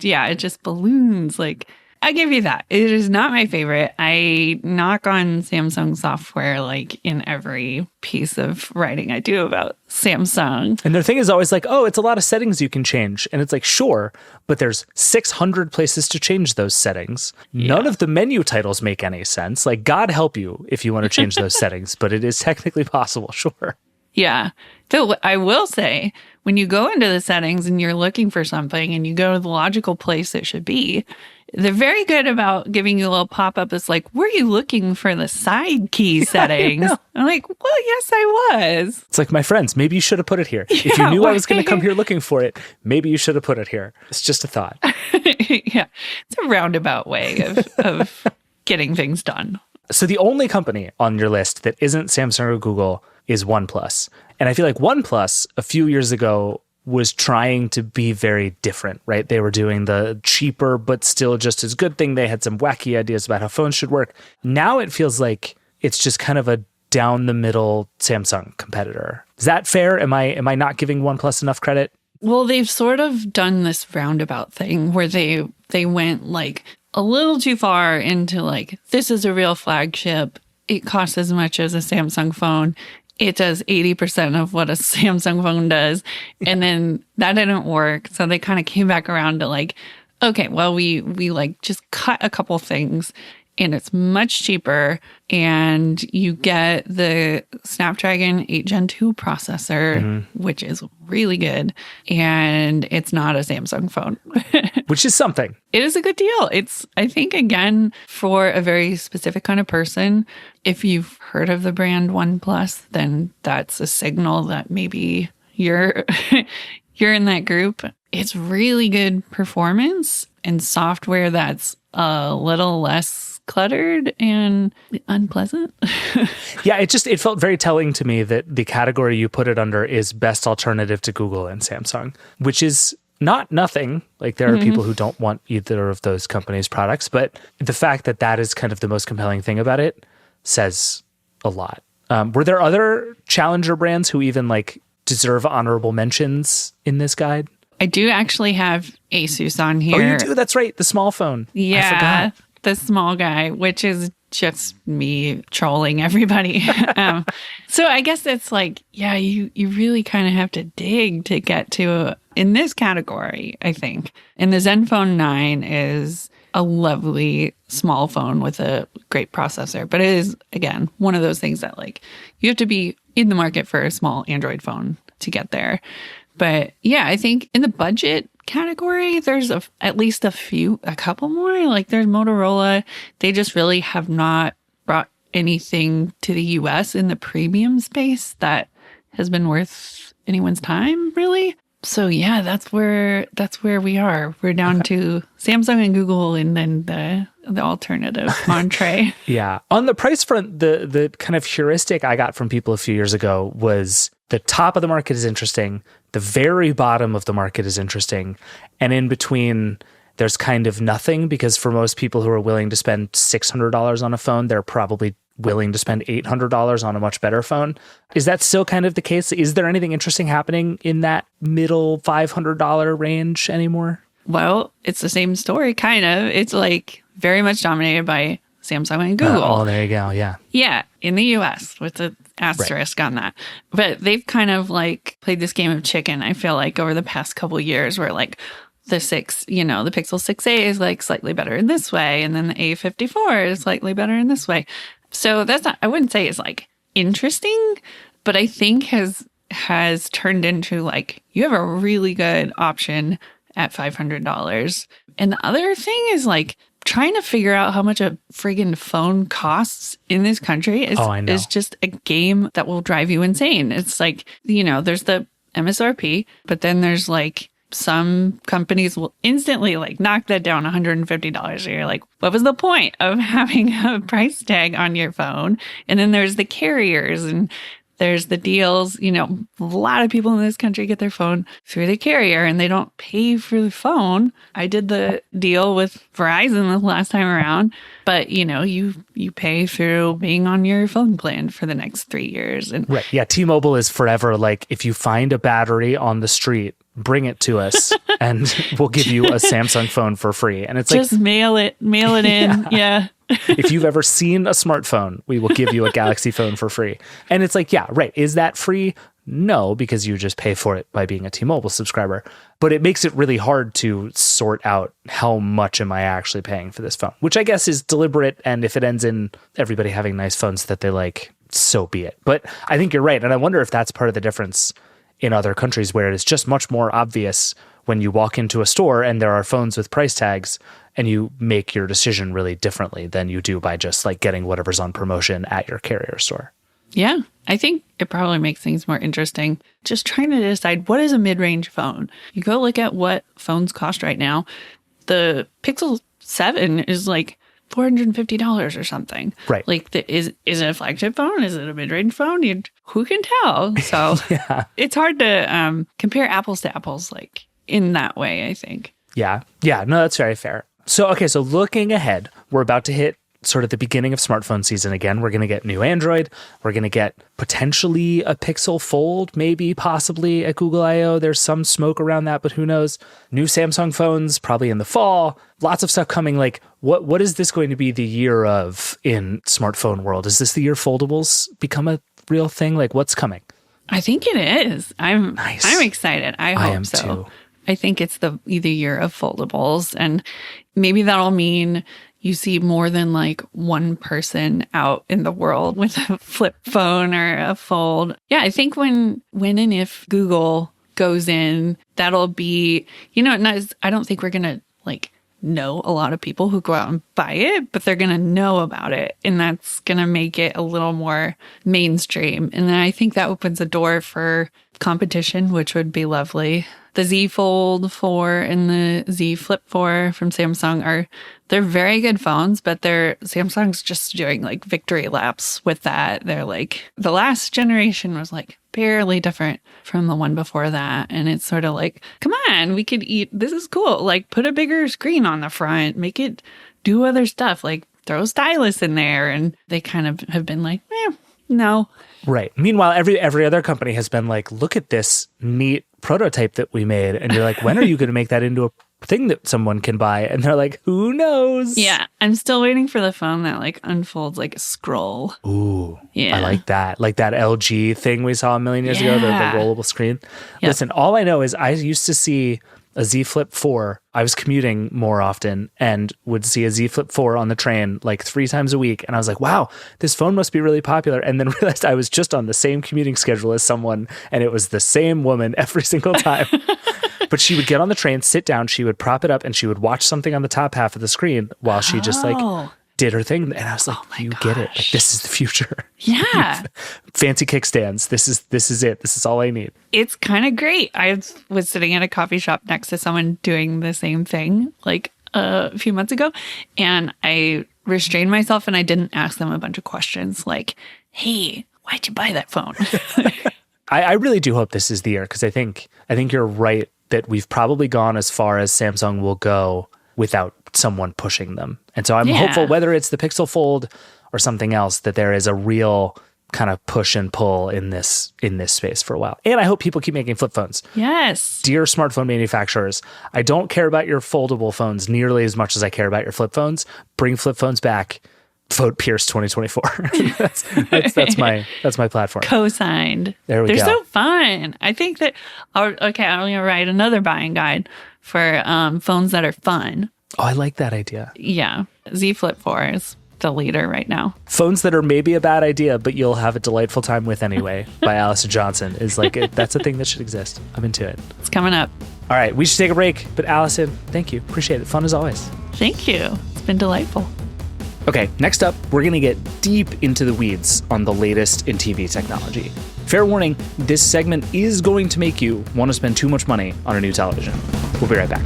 Yeah, it just balloons. Like, I give you that. It is not my favorite. I knock on Samsung software like in every piece of writing I do about Samsung. And their thing is always like, oh, it's a lot of settings you can change. And it's like, sure, but there's 600 places to change those settings. None of the menu titles make any sense. Like, God help you if you want to change those settings, but it is technically possible, sure. Yeah. Though I will say, when you go into the settings and you're looking for something and you go to the logical place it should be, they're very good about giving you a little pop-up that's like, were you looking for the side key settings? I'm like, well, yes, I was. It's like, my friends, maybe you should have put it here. If you knew I was going to come here looking for it, maybe you should have put it here. It's just a thought. Yeah. It's a roundabout way of getting things done. So the only company on your list that isn't Samsung or Google is OnePlus. And I feel like OnePlus a few years ago was trying to be very different, right? They were doing the cheaper but still just as good thing. They had some wacky ideas about how phones should work. Now it feels like it's just kind of a down the middle Samsung competitor. Is that fair? Am I not giving OnePlus enough credit? Well, they've sort of done this roundabout thing where they went like a little too far into like, this is a real flagship. It costs as much as a Samsung phone. It does 80% of what a Samsung phone does. And then that didn't work. So they kind of came back around to like, okay, well, we like just cut a couple things and it's much cheaper. And you get the Snapdragon 8 Gen 2 processor, which is really good. And it's not a Samsung phone. Which is something. It is a good deal. It's, I think, again, for a very specific kind of person, if you've heard of the brand OnePlus, then that's a signal that maybe you're in that group. It's really good performance and software that's a little less cluttered and unpleasant. Yeah, it felt very telling to me that the category you put it under is best alternative to Google and Samsung, which is not nothing. Like, there are people who don't want either of those companies' products, but the fact that that is kind of the most compelling thing about it says a lot. Were there other challenger brands who even like deserve honorable mentions in this guide? I do actually have Asus on here. Oh, you do? That's right. The small phone. Yeah, I forgot. the small guy, which is just me trolling everybody. So I guess it's like, yeah, you really kind of have to dig to get to in this category, I think. And the Zenfone 9 is a lovely small phone with a great processor. But it is, again, one of those things that like you have to be in the market for a small Android phone to get there. But yeah, I think in the budget category, there's at least a couple more. Like there's Motorola. They just really have not brought anything to the US in the premium space that has been worth anyone's time, really. So yeah, that's where we are. We're down to Samsung and Google, and then the alternative entree. Yeah. On the price front, the kind of heuristic I got from people a few years ago was the top of the market is interesting, the very bottom of the market is interesting, and in between there's kind of nothing, because for most people who are willing to spend $600 on a phone, they're probably willing to spend $800 on a much better phone. Is that still kind of the case? Is there anything interesting happening in that middle $500 range anymore? Well, it's the same story, kind of. It's like very much dominated by Samsung and Google. Oh, there you go. Yeah. Yeah, in the US with the asterisk on that. But they've kind of like played this game of chicken, I feel like, over the past couple of years, where like the Pixel 6a is like slightly better in this way, and then the A54 is slightly better in this way. So that's not, I wouldn't say it's like interesting, but I think has turned into like, you have a really good option at $500. And the other thing is like trying to figure out how much a friggin' phone costs in this country is just a game that will drive you insane. It's like, there's the MSRP, but then there's like, some companies will instantly like knock that down $150. So you're like, what was the point of having a price tag on your phone? And then there's the carriers and there's the deals. A lot of people in this country get their phone through the carrier and they don't pay for the phone. I did the deal with Verizon the last time around, but you pay through being on your phone plan for the next 3 years. And right. Yeah. T-Mobile is forever like, if you find a battery on the street, bring it to us and we'll give you a Samsung phone for free. And it's just like, mail it in. Yeah. If you've ever seen a smartphone, we will give you a Galaxy phone for free. And it's like, yeah, right. Is that free? No, because you just pay for it by being a T-Mobile subscriber. But it makes it really hard to sort out how much am I actually paying for this phone, which I guess is deliberate. And if it ends in everybody having nice phones that they like, so be it. But I think you're right. And I wonder if that's part of the difference in other countries, where it is just much more obvious when you walk into a store and there are phones with price tags, and you make your decision really differently than you do by just like getting whatever's on promotion at your carrier store. Yeah, I think it probably makes things more interesting. Just trying to decide what is a mid-range phone. You go look at what phones cost right now. The Pixel 7 is like $450 or something. Right. Like, is it a flagship phone? Is it a mid-range phone? Who can tell? So Yeah. It's hard to compare apples to apples, like in that way, I think. Yeah. Yeah. No, that's very fair. So looking ahead, we're about to hit sort of the beginning of smartphone season again. We're going to get new Android. We're going to get potentially a Pixel Fold, maybe, possibly at Google I/O. There's some smoke around that, but who knows? New Samsung phones, probably in the fall. Lots of stuff coming. Like, what is this going to be the year of in smartphone world? Is this the year foldables become a real thing? Like, what's coming? I think it is. I'm Nice. excited. I hope am so. too. I think it's the year of foldables, and maybe that'll mean you see more than like one person out in the world with a flip phone or a fold. Yeah, I think when and if Google goes in, that'll be, I don't think we're going to like know a lot of people who go out and buy it, but they're going to know about it. And that's going to make it a little more mainstream. And then I think that opens a door for competition, which would be lovely. The Z Fold 4 and the Z Flip 4 from Samsung they're very good phones, but Samsung's just doing like victory laps with that. They're like, the last generation was like barely different from the one before that. And it's sort of like, come on, this is cool. Like, put a bigger screen on the front, make it do other stuff, like throw a stylus in there. And they kind of have been like, No. Right. Meanwhile, every other company has been like, look at this neat prototype that we made. And you're like, when are you going to make that into a thing that someone can buy? And they're like, who knows? Yeah. I'm still waiting for the phone that like unfolds like a scroll. Ooh. Yeah. I like that. Like that LG thing we saw a million years ago, the rollable screen. Yep. Listen, all I know is I used to see a Z Flip 4. I was commuting more often and would see a Z Flip 4 on the train like 3 times a week. And I was like, wow, this phone must be really popular. And then realized I was just on the same commuting schedule as someone, and it was the same woman every single time. But she would get on the train, sit down, she would prop it up, and she would watch something on the top half of the screen while she just like did her thing. And I was like, you get it. Like, this is the future. Yeah. Fancy kickstands. This is it. This is all I need. It's kind of great. I was sitting at a coffee shop next to someone doing the same thing like a few months ago, and I restrained myself and I didn't ask them a bunch of questions like, hey, why'd you buy that phone? I really do hope this is the year, because I think you're right that we've probably gone as far as Samsung will go without someone pushing them. And so I'm hopeful, whether it's the Pixel Fold or something else, that there is a real kind of push and pull in this space for a while. And I hope people keep making flip phones. Yes. Dear smartphone manufacturers, I don't care about your foldable phones nearly as much as I care about your flip phones. Bring flip phones back. Vote Pierce 2024. that's my platform. Co-signed. There we They're go. so fun. I think that I'm going to write another buying guide for phones that are fun. Oh, I like that idea. Yeah. Z Flip 4 is the leader right now. Phones that are maybe a bad idea, but you'll have a delightful time with anyway, by Allison Johnson, is like, that's a thing that should exist. I'm into it. It's coming up. All right, we should take a break. But Allison, thank you. Appreciate it. Fun as always. Thank you. It's been delightful. Okay, next up, we're going to get deep into the weeds on the latest in TV technology. Fair warning, this segment is going to make you want to spend too much money on a new television. We'll be right back.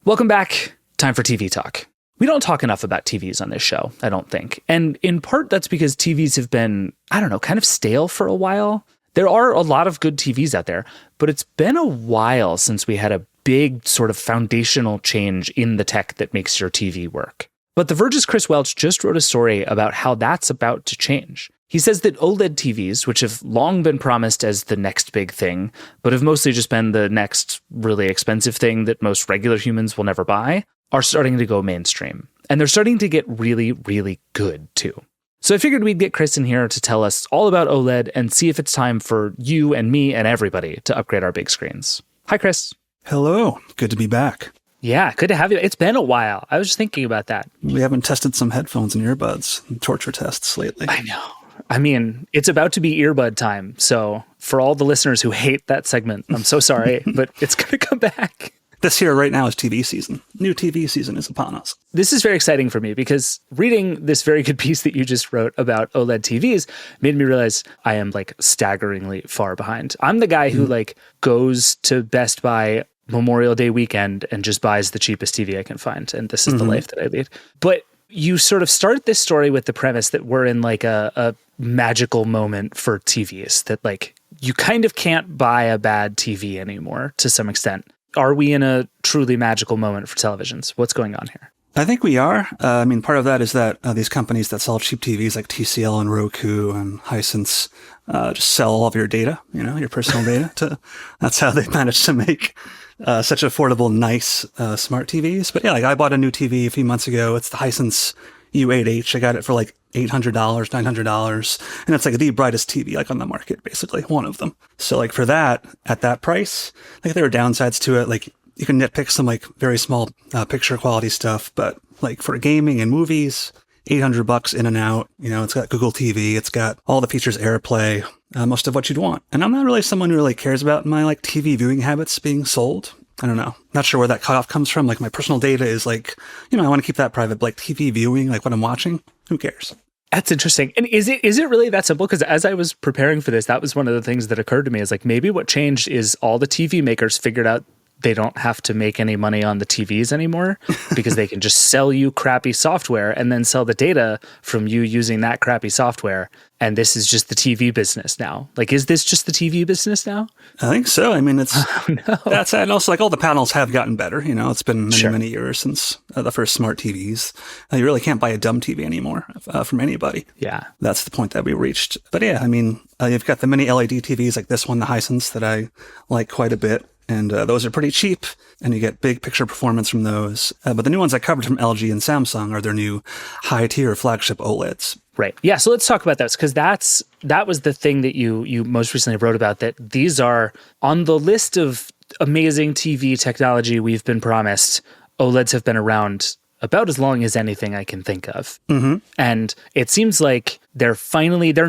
Welcome back. Time for TV talk. We don't talk enough about TVs on this show, I don't think. And in part, that's because TVs have been, kind of stale for a while. There are a lot of good TVs out there, but it's been a while since we had a big sort of foundational change in the tech that makes your TV work. But The Verge's Chris Welch just wrote a story about how that's about to change. He says that OLED TVs, which have long been promised as the next big thing, but have mostly just been the next really expensive thing that most regular humans will never buy, are starting to go mainstream. And they're starting to get really, really good too. So I figured we'd get Chris in here to tell us all about OLED and see if it's time for you and me and everybody to upgrade our big screens. Hi, Chris. Hello. Good to be back. Yeah, good to have you. It's been a while. I was just thinking about that. We haven't tested some headphones and earbuds, torture tests lately. I know. I mean, it's about to be earbud time. So for all the listeners who hate that segment, I'm so sorry, but it's going to come back. This here right now is TV season. New TV season is upon us. This is very exciting for me because reading this very good piece that you just wrote about OLED TVs made me realize I am like staggeringly far behind. I'm the guy who like goes to Best Buy Memorial Day weekend and just buys the cheapest TV I can find. And this is the life that I lead. But you sort of start this story with the premise that we're in like a magical moment for TVs, that like you kind of can't buy a bad TV anymore to some extent. Are we in a truly magical moment for televisions? What's going on here? I think we are. Part of that is that these companies that sell cheap TVs like TCL and Roku and Hisense just sell all of your data, your personal data. That's how they manage to make such affordable, nice, smart TVs. But yeah, like I bought a new TV a few months ago. It's the Hisense U8H. I got it for like $800, $900. And it's like the brightest TV like on the market, basically, one of them. So like for that, at that price, like there are downsides to it. Like you can nitpick some like very small picture quality stuff, but like for gaming and movies, $800 in and out. It's got Google TV. It's got all the features, AirPlay, most of what you'd want. And I'm not really someone who really cares about my like TV viewing habits being sold. I don't know. Not sure where that cutoff comes from. Like my personal data is like, I want to keep that private, but like TV viewing, like what I'm watching, who cares? That's interesting. And is it really that simple? Because as I was preparing for this, that was one of the things that occurred to me is like maybe what changed is all the TV makers figured out they don't have to make any money on the TVs anymore because they can just sell you crappy software and then sell the data from you using that crappy software. And this is just the TV business now. Like, is this just the TV business now? I think so. I mean, it's No. that's it. And also, like, all the panels have gotten better. You know, it's been many, Sure. many years since the first smart TVs. You really can't buy a dumb TV anymore from anybody. Yeah. That's the point that we reached. But yeah, I mean, you've got the mini LED TVs like this one, the Hisense, that I like quite a bit. And those are pretty cheap, and you get big picture performance from those. But the new ones I covered from LG and Samsung are their new high-tier flagship OLEDs. Right. Yeah. So let's talk about those, because that was the thing that you most recently wrote about, that these are on the list of amazing TV technology we've been promised. OLEDs have been around about as long as anything I can think of. Mm-hmm. And it seems like they're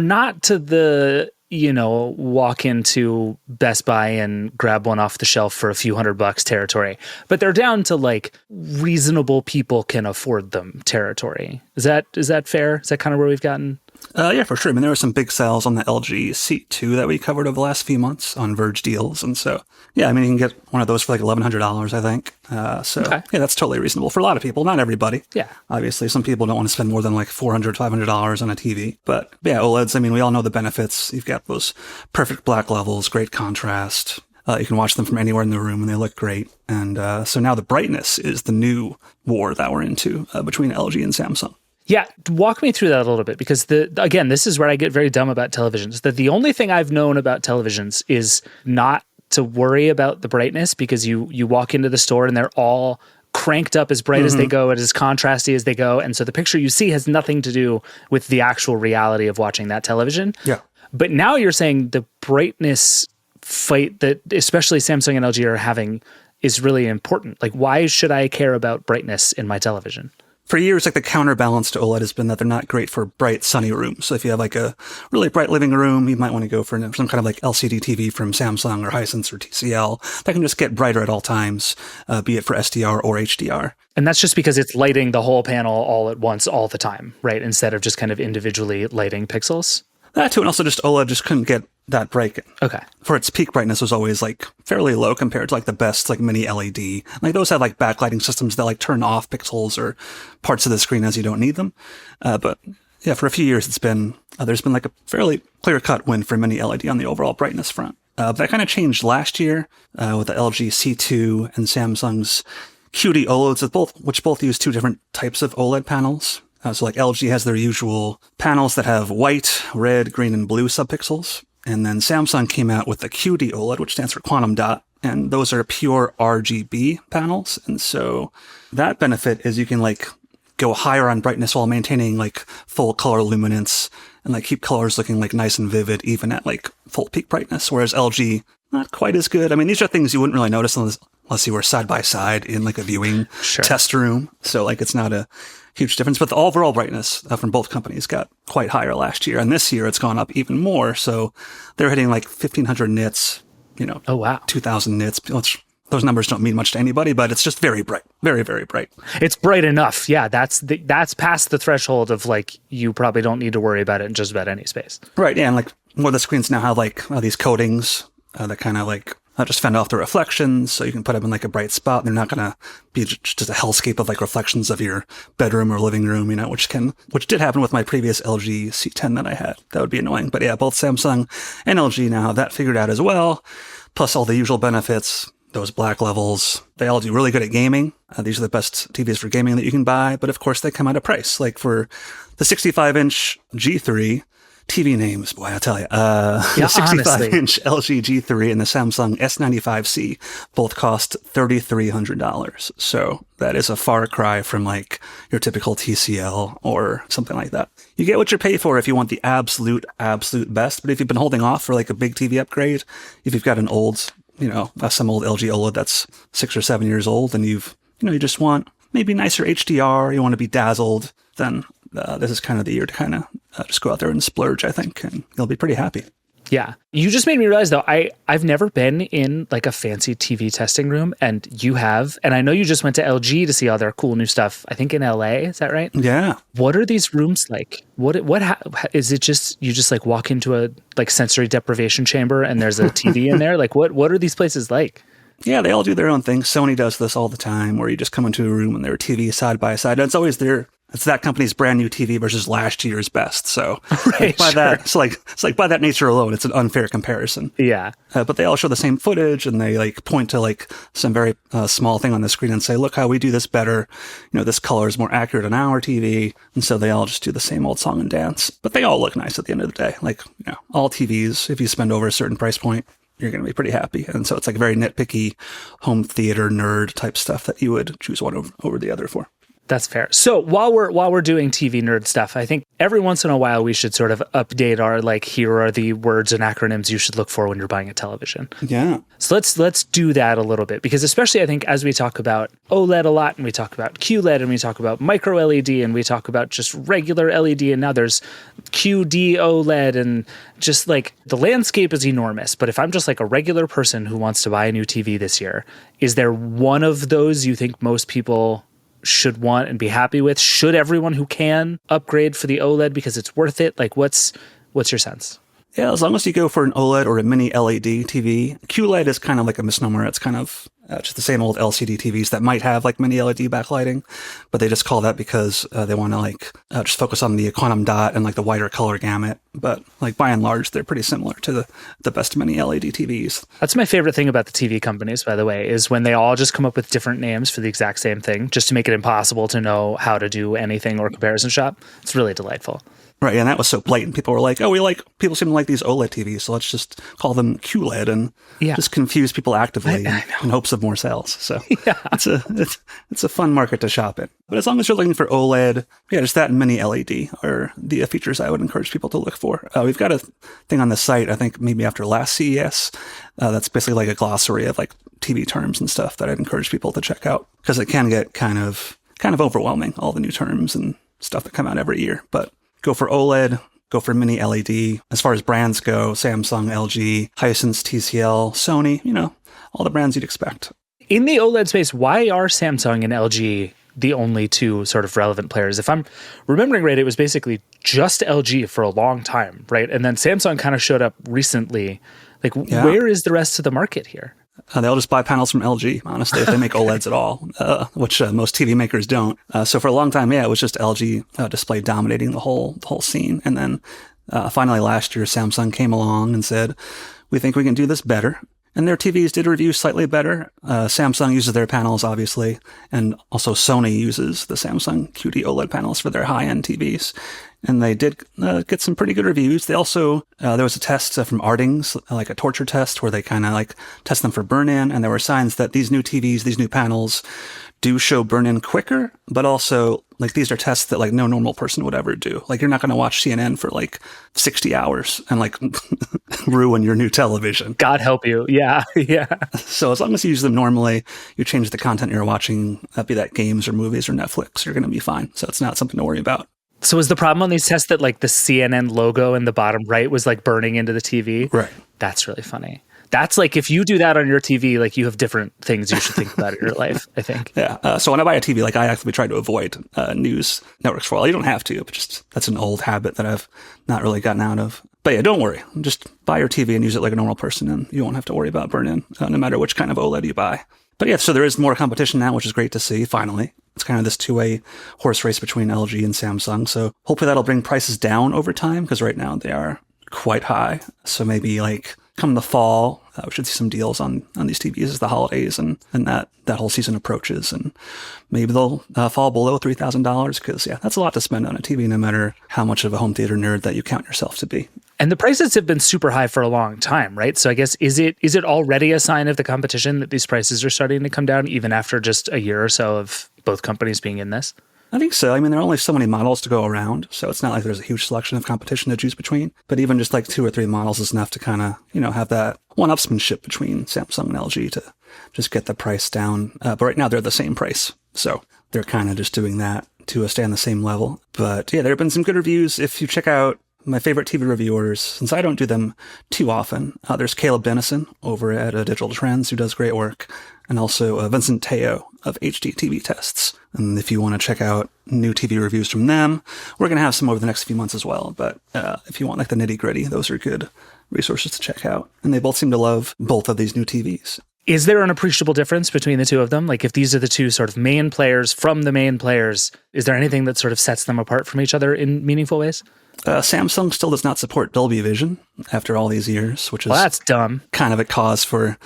not to the, walk into Best Buy and grab one off the shelf for a few $100 territory, but they're down to like reasonable people can afford them territory. Is that fair? Is that kind of where we've gotten? Yeah, for sure. I mean, there were some big sales on the LG C2 that we covered over the last few months on Verge deals. And so, yeah, I mean, you can get one of those for like $1,100, I think. Okay. Yeah, that's totally reasonable for a lot of people. Not everybody. Yeah. Obviously, some people don't want to spend more than like $400, $500 on a TV. But yeah, OLEDs, I mean, we all know the benefits. You've got those perfect black levels, great contrast. You can watch them from anywhere in the room, and they look great. And so now the brightness is the new war that we're into between LG and Samsung. Yeah, walk me through that a little bit, because again, this is where I get very dumb about televisions. That the only thing I've known about televisions is not to worry about the brightness, because you walk into the store and they're all cranked up as bright as they go and as contrasty as they go. And so the picture you see has nothing to do with the actual reality of watching that television. Yeah. But now you're saying the brightness fight that especially Samsung and LG are having is really important. Like, why should I care about brightness in my television? For years, like the counterbalance to OLED has been that they're not great for bright, sunny rooms. So if you have like a really bright living room, you might want to go for some kind of like LCD TV from Samsung or Hisense or TCL that can just get brighter at all times, be it for SDR or HDR. And that's just because it's lighting the whole panel all at once, all the time, right? Instead of just kind of individually lighting pixels. That too, and also just OLED just couldn't get that bright. Okay. For its peak brightness was always like fairly low compared to like the best like mini LED. Like those have like backlighting systems that like turn off pixels or parts of the screen as you don't need them. But yeah, for a few years it's been there's been like a fairly clear cut win for mini LED on the overall brightness front. That kind of changed last year with the LG C2 and Samsung's QD OLEDs, which both use two different types of OLED panels. So like LG has their usual panels that have white, red, green, and blue subpixels. And then Samsung came out with the QD OLED, which stands for quantum dot. And those are pure RGB panels. And so that benefit is you can like go higher on brightness while maintaining like full color luminance and like keep colors looking like nice and vivid even at like full peak brightness. Whereas LG, not quite as good. I mean, these are things you wouldn't really notice unless you were side by side in like a viewing test room. So like it's not a huge difference, but the overall brightness from both companies got quite higher last year. And this year it's gone up even more. So they're hitting like 1,500 nits, Oh, wow. 2,000 nits. Those numbers don't mean much to anybody, but it's just very bright. Very, very bright. It's bright enough. Yeah, that's past the threshold of like, you probably don't need to worry about it in just about any space. Right, yeah, and like more of the screens now have like these coatings that kind of like just fend off the reflections, so you can put them in like a bright spot. They're not going to be just a hellscape of like reflections of your bedroom or living room, which did happen with my previous LG C10 that I had. That would be annoying. But yeah, both Samsung and LG now have that figured out as well. Plus all the usual benefits, those black levels. They all do really good at gaming. These are the best TVs for gaming that you can buy. But of course, they come at a price. Like for the 65-inch G3, TV names, boy, I tell you. The 65-inch LG G3 and the Samsung S95C both cost $3,300. So that is a far cry from like your typical TCL or something like that. You get what you pay for if you want the absolute best. But if you've been holding off for like a big TV upgrade, if you've got an old, some old LG OLED that's 6 or 7 years old and you just want maybe nicer HDR, you want to be dazzled, then this is kind of the year to kind of just go out there and splurge, I think, and you'll be pretty happy. Yeah. You just made me realize, though, I've never been in like a fancy TV testing room, and you have. And I know you just went to LG to see all their cool new stuff, I think in LA. Is that right? Yeah. What are these rooms like? Is it just, you just like walk into a like sensory deprivation chamber and there's a TV in there? Like what are these places like? Yeah, they all do their own thing. Sony does this all the time, where you just come into a room and there are TVs side by side. And it's always it's that company's brand new TV versus last year's best. So Right, by sure. that, it's like by that nature alone, it's an unfair comparison. Yeah. But they all show the same footage, and they like point to like some very small thing on the screen and say, "Look how we do this better. You know, this color is more accurate on our TV." And so they all just do the same old song and dance. But they all look nice at the end of the day. Like, you know, all TVs, if you spend over a certain price point, you're going to be pretty happy. And so it's like very nitpicky home theater nerd type stuff that you would choose one over the other for. That's fair. So while we're doing TV nerd stuff, I think every once in a while we should sort of update our, like, here are the words and acronyms you should look for when you're buying a television. Yeah. So let's do that a little bit, because especially I think as we talk about OLED a lot, and we talk about QLED, and we talk about micro LED, and we talk about just regular LED, and now there's QD OLED, and just like the landscape is enormous. But if I'm just like a regular person who wants to buy a new TV this year, is there one of those you think most people should want and be happy with? Should everyone who can upgrade for the OLED because it's worth it? Like, what's your sense? Yeah, as long as you go for an OLED or a mini LED TV. QLED is kind of like a misnomer. It's kind of just the same old LCD TVs that might have like mini LED backlighting, but they just call that because they want to like just focus on the quantum dot and like the wider color gamut. But like by and large, they're pretty similar to the best mini LED TVs. That's my favorite thing about the TV companies, by the way, is when they all just come up with different names for the exact same thing, just to make it impossible to know how to do anything or comparison shop. It's really delightful. Right, and that was so blatant. People were like, people seem to like these OLED TVs, so let's just call them QLED and just confuse people actively in hopes of more sales. So it's a fun market to shop in. But as long as you're looking for OLED, just that and mini LED are the features I would encourage people to look for. We've got a thing on the site, I think maybe after last CES, that's basically like a glossary of like TV terms and stuff that I'd encourage people to check out, because it can get kind of overwhelming, all the new terms and stuff that come out every year. But go for OLED, go for mini LED. As far as brands go, Samsung, LG, Hisense, TCL, Sony, all the brands you'd expect. In the OLED space, why are Samsung and LG the only two sort of relevant players? If I'm remembering right, it was basically just LG for a long time, right? And then Samsung kind of showed up recently. Like, where is the rest of the market here? They'll just buy panels from LG, honestly, if they make OLEDs at all, which most TV makers don't. So for a long time, it was just LG display dominating the whole scene. And then finally last year, Samsung came along and said, we think we can do this better. And their TVs did review slightly better. Samsung uses their panels, obviously, and also Sony uses the Samsung QD OLED panels for their high-end TVs. And they did get some pretty good reviews. They also, there was a test from Ardings, like a torture test, where they kind of like test them for burn-in. And there were signs that these new TVs, these new panels do show burn-in quicker, but also like these are tests that like no normal person would ever do. Like you're not going to watch CNN for like 60 hours and like ruin your new television. God help you. Yeah. Yeah. So as long as you use them normally, you change the content you're watching, be that games or movies or Netflix, you're going to be fine. So it's not something to worry about. So was the problem on these tests that like the CNN logo in the bottom right was like burning into the TV? Right. That's really funny. That's like, if you do that on your TV, like you have different things you should think about in your life, I think. Yeah. So when I buy a TV, like I actively try to avoid news networks for a while. You don't have to, but just that's an old habit that I've not really gotten out of. But yeah, don't worry. Just buy your TV and use it like a normal person, and you won't have to worry about burn-in, no matter which kind of OLED you buy. But yeah, so there is more competition now, which is great to see, finally. It's kind of this two-way horse race between LG and Samsung. So hopefully that'll bring prices down over time, because right now they are quite high. So maybe like come the fall, we should see some deals on these TVs as the holidays and that whole season approaches. And maybe they'll fall below $3,000, because that's a lot to spend on a TV, no matter how much of a home theater nerd that you count yourself to be. And the prices have been super high for a long time, right? So I guess, is it already a sign of the competition that these prices are starting to come down, even after just a year or so of both companies being in this? I think so. I mean, there are only so many models to go around, so it's not like there's a huge selection of competition to choose between. But even just like 2 or 3 models is enough to kind of, have that one-upsmanship between Samsung and LG to just get the price down. But right now they're the same price, so they're kind of just doing that to stay on the same level. But yeah, there have been some good reviews. If you check out my favorite TV reviewers, since I don't do them too often, there's Caleb Dennison over at Digital Trends, who does great work, and also Vincent Teo of HD TV Tests. And if you want to check out new TV reviews from them, we're going to have some over the next few months as well. But if you want like the nitty gritty, those are good resources to check out. And they both seem to love both of these new TVs. Is there an appreciable difference between the two of them? Like if these are the two sort of main players from the main players, is there anything that sort of sets them apart from each other in meaningful ways? Samsung still does not support Dolby Vision after all these years, which is that's dumb. Kind of a cause for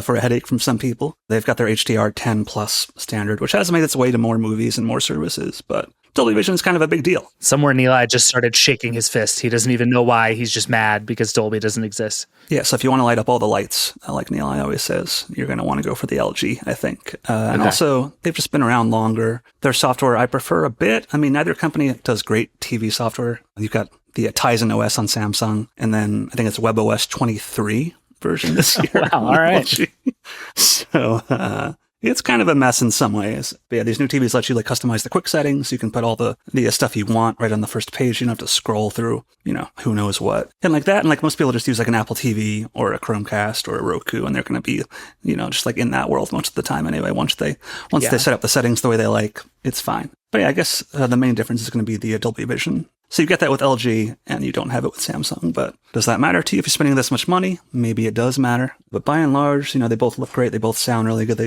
for a headache from some people. They've got their HDR10 Plus standard, which has made its way to more movies and more services, but Dolby Vision is kind of a big deal. Somewhere Nilay just started shaking his fist. He doesn't even know why. He's just mad because Dolby doesn't exist. Yeah, so if you want to light up all the lights, like Nilay always says, you're going to want to go for the LG, I think. And also, they've just been around longer. Their software I prefer a bit. I mean, neither company does great TV software. You've got the Tizen OS on Samsung, and then I think it's WebOS 23 version this year. Wow, all right. So, it's kind of a mess in some ways. But yeah, these new TVs let you like customize the quick settings. You can put all the stuff you want right on the first page. You don't have to scroll through, who knows what. And like that, and like most people just use like an Apple TV or a Chromecast or a Roku, and they're going to be, just like in that world most of the time anyway. Once they set up the settings the way they like, it's fine. But yeah, I guess the main difference is going to be the Dolby Vision. So you get that with LG, and you don't have it with Samsung. But does that matter to you if you're spending this much money? Maybe it does matter. But by and large, they both look great. They both sound really good.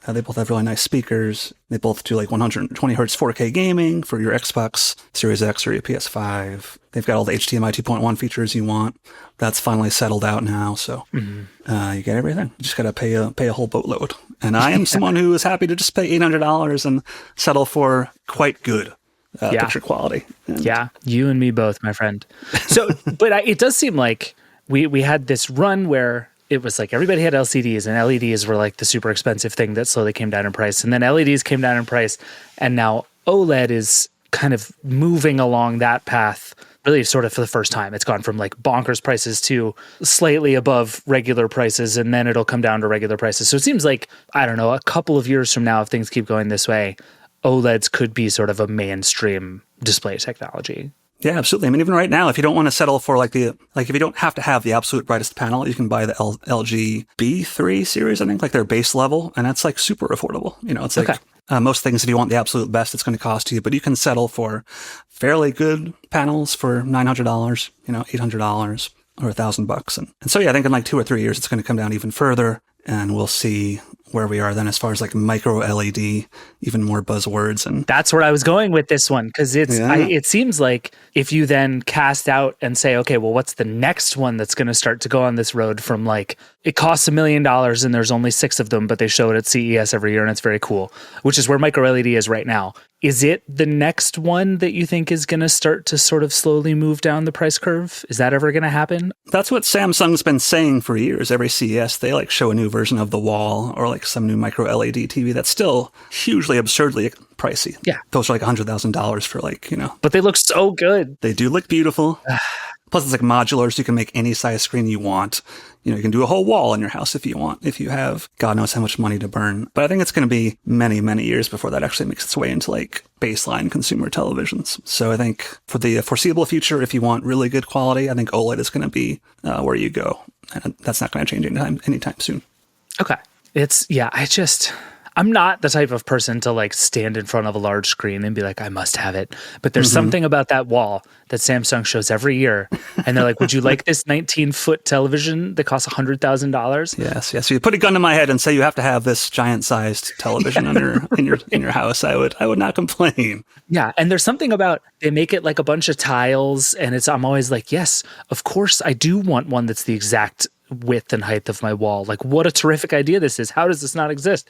They both have really nice speakers. They both do like 120 hertz 4K gaming for your Xbox Series X or your PS5. They've got all the HDMI 2.1 features you want. That's finally settled out now. So you get everything. You just got to pay a whole boatload. And I am someone who is happy to just pay $800 and settle for quite good picture quality. Yeah, you and me both, my friend. So, but it does seem like we had this run where it was like everybody had LCDs, and LEDs were like the super expensive thing that slowly came down in price. And then LEDs came down in price, and now OLED is kind of moving along that path really sort of for the first time. It's gone from like bonkers prices to slightly above regular prices, and then it'll come down to regular prices. So it seems like, I don't know, a couple of years from now, if things keep going this way, OLEDs could be sort of a mainstream display technology. Yeah, absolutely. I mean, even right now, if you don't want to settle for if you don't have to have the absolute brightest panel, you can buy the LG B3 series, I think, like their base level, and that's like super affordable. It's like most things, if you want the absolute best, it's going to cost you, but you can settle for fairly good panels for $900, $800 or $1,000. And so, yeah, I think in like 2 or 3 years, it's going to come down even further, and we'll see where we are then as far as like micro LED, even more buzzwords. And that's where I was going with this one, because it seems like if you then cast out and say, okay, well, what's the next one that's going to start to go on this road from like, it costs $1 million and there's only 6 of them, but they show it at CES every year and it's very cool, which is where micro LED is right now. Is it the next one that you think is going to start to sort of slowly move down the price curve? Is that ever going to happen? That's what Samsung's been saying for years. Every CES, they like show a new version of the wall or like some new micro LED TV that's still hugely absurdly pricey. Yeah. Those are like $100,000 for like, But they look so good. They do look beautiful. Plus it's like modular, so you can make any size screen you want. You can do a whole wall in your house if you want, if you have God knows how much money to burn. But I think it's going to be many, many years before that actually makes its way into like baseline consumer televisions. So I think for the foreseeable future, if you want really good quality, I think OLED is going to be where you go. And that's not going to change anytime soon. Okay. I'm not the type of person to like stand in front of a large screen and be like, I must have it. But there's something about that wall that Samsung shows every year. And they're like, would you like this 19-foot television that costs $100,000? Yes. So you put a gun to my head and say you have to have this giant-sized television in your house. I would not complain. Yeah, and there's something about they make it like a bunch of tiles, and I'm always like, yes, of course I do want one that's the exact width and height of my wall. Like, what a terrific idea this is. How does this not exist?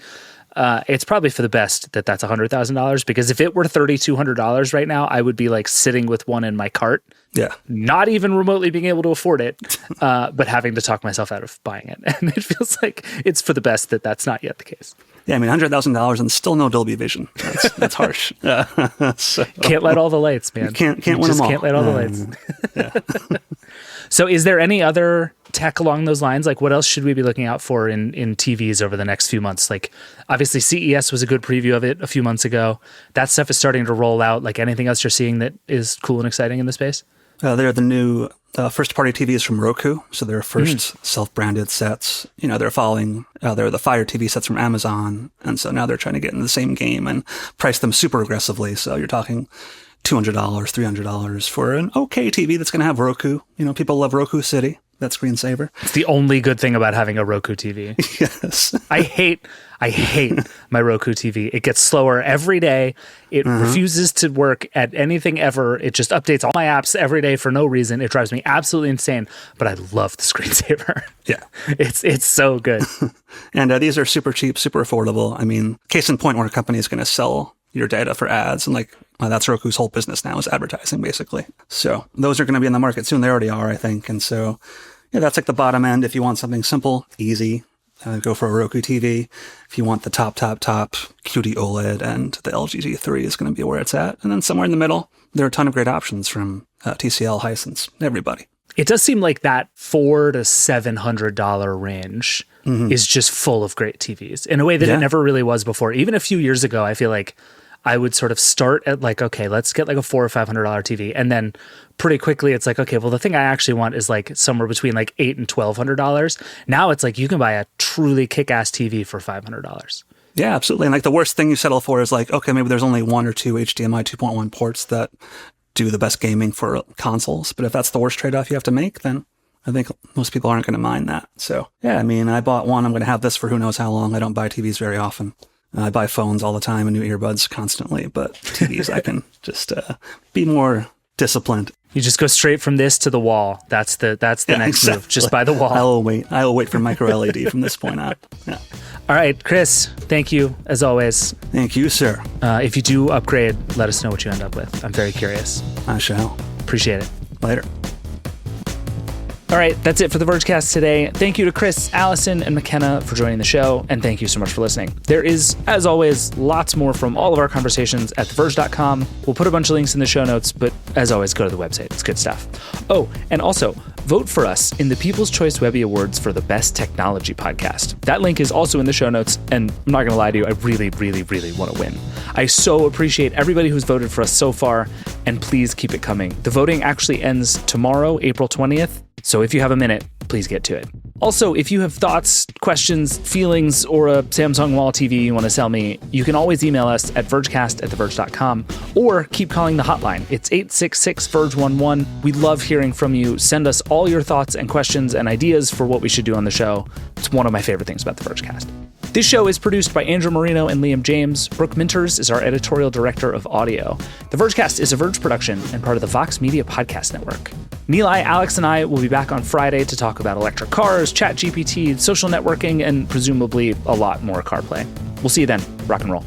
It's probably for the best that that's $100,000, because if it were $3,200 right now, I would be like sitting with one in my cart. Yeah. Not even remotely being able to afford it, but having to talk myself out of buying it. And it feels like it's for the best that that's not yet the case. Yeah, I mean, $100,000 and still no Dolby Vision. That's harsh. So, can't light all the lights, man. Can't win them all. Can't light all the lights. Yeah. So is there any other tech along those lines? Like, what else should we be looking out for in TVs over the next few months? Like, obviously CES was a good preview of it a few months ago. That stuff is starting to roll out. Like, anything else you're seeing that is cool and exciting in the space? They're the new first-party TVs from Roku. So they're first self-branded sets. They're following, they're the Fire TV sets from Amazon. And so now they're trying to get in the same game and price them super aggressively. So you're talking $200, $300 for an okay TV that's going to have Roku. People love Roku City. that screensaver. It's the only good thing about having a Roku TV. Yes. I hate my Roku TV. It gets slower every day. It refuses to work at anything ever. It just updates all my apps every day for no reason. It drives me absolutely insane, but I love the screensaver. Yeah. It's so good. And these are super cheap, super affordable. I mean, case in point, when a company is going to sell your data for ads, and like that's Roku's whole business now is advertising, basically. So those are going to be in the market soon. They already are, I think. And so yeah, that's like the bottom end. If you want something simple, easy, go for a Roku TV. If you want the top QD OLED, and the LG G3 is going to be where it's at. And then somewhere in the middle, there are a ton of great options from TCL, Hisense, everybody. It does seem like that $400 to $700 range is just full of great TVs in a way that it never really was before. Even a few years ago, I feel like I would sort of start at like, okay, let's get like a $400 or $500 TV. And then pretty quickly it's like, okay, well, the thing I actually want is like somewhere between like $800 and $1,200. Now it's like you can buy a truly kick-ass TV for $500. Yeah, absolutely. And like the worst thing you settle for is like, okay, maybe there's only 1 or 2 HDMI 2.1 ports that do the best gaming for consoles. But if that's the worst trade-off you have to make, then I think most people aren't going to mind that. So yeah, I mean, I bought one. I'm going to have this for who knows how long. I don't buy TVs very often. I buy phones all the time and new earbuds constantly, but TVs, I can just be more disciplined. You just go straight from this to the wall. That's the next move. Just by the wall. I will wait for micro LED from this point on. Yeah. All right, Chris, thank you as always. Thank you, sir. If you do upgrade, let us know what you end up with. I'm very curious. I shall. Appreciate it. Later. All right, that's it for the Vergecast today. Thank you to Chris, Allison, and McKenna for joining the show, and thank you so much for listening. There is, as always, lots more from all of our conversations at theverge.com. We'll put a bunch of links in the show notes, but as always, go to the website. It's good stuff. Oh, and also, vote for us in the People's Choice Webby Awards for the Best Technology Podcast. That link is also in the show notes, and I'm not going to lie to you, I really, really, really want to win. I so appreciate everybody who's voted for us so far, and please keep it coming. The voting actually ends tomorrow, April 20th. So if you have a minute, please get to it. Also, if you have thoughts, questions, feelings, or a Samsung Wall TV you want to sell me, you can always email us at vergecast@theverge.com or keep calling the hotline. It's 866-VERGE11. We love hearing from you. Send us all your thoughts and questions and ideas for what we should do on the show. It's one of my favorite things about the Vergecast. This show is produced by Andrew Marino and Liam James. Brooke Minters is our editorial director of audio. The Vergecast is a Verge production and part of the Vox Media Podcast Network. Nilay, Alex, and I will be back on Friday to talk about electric cars, ChatGPT, social networking, and presumably a lot more CarPlay. We'll see you then. Rock and roll.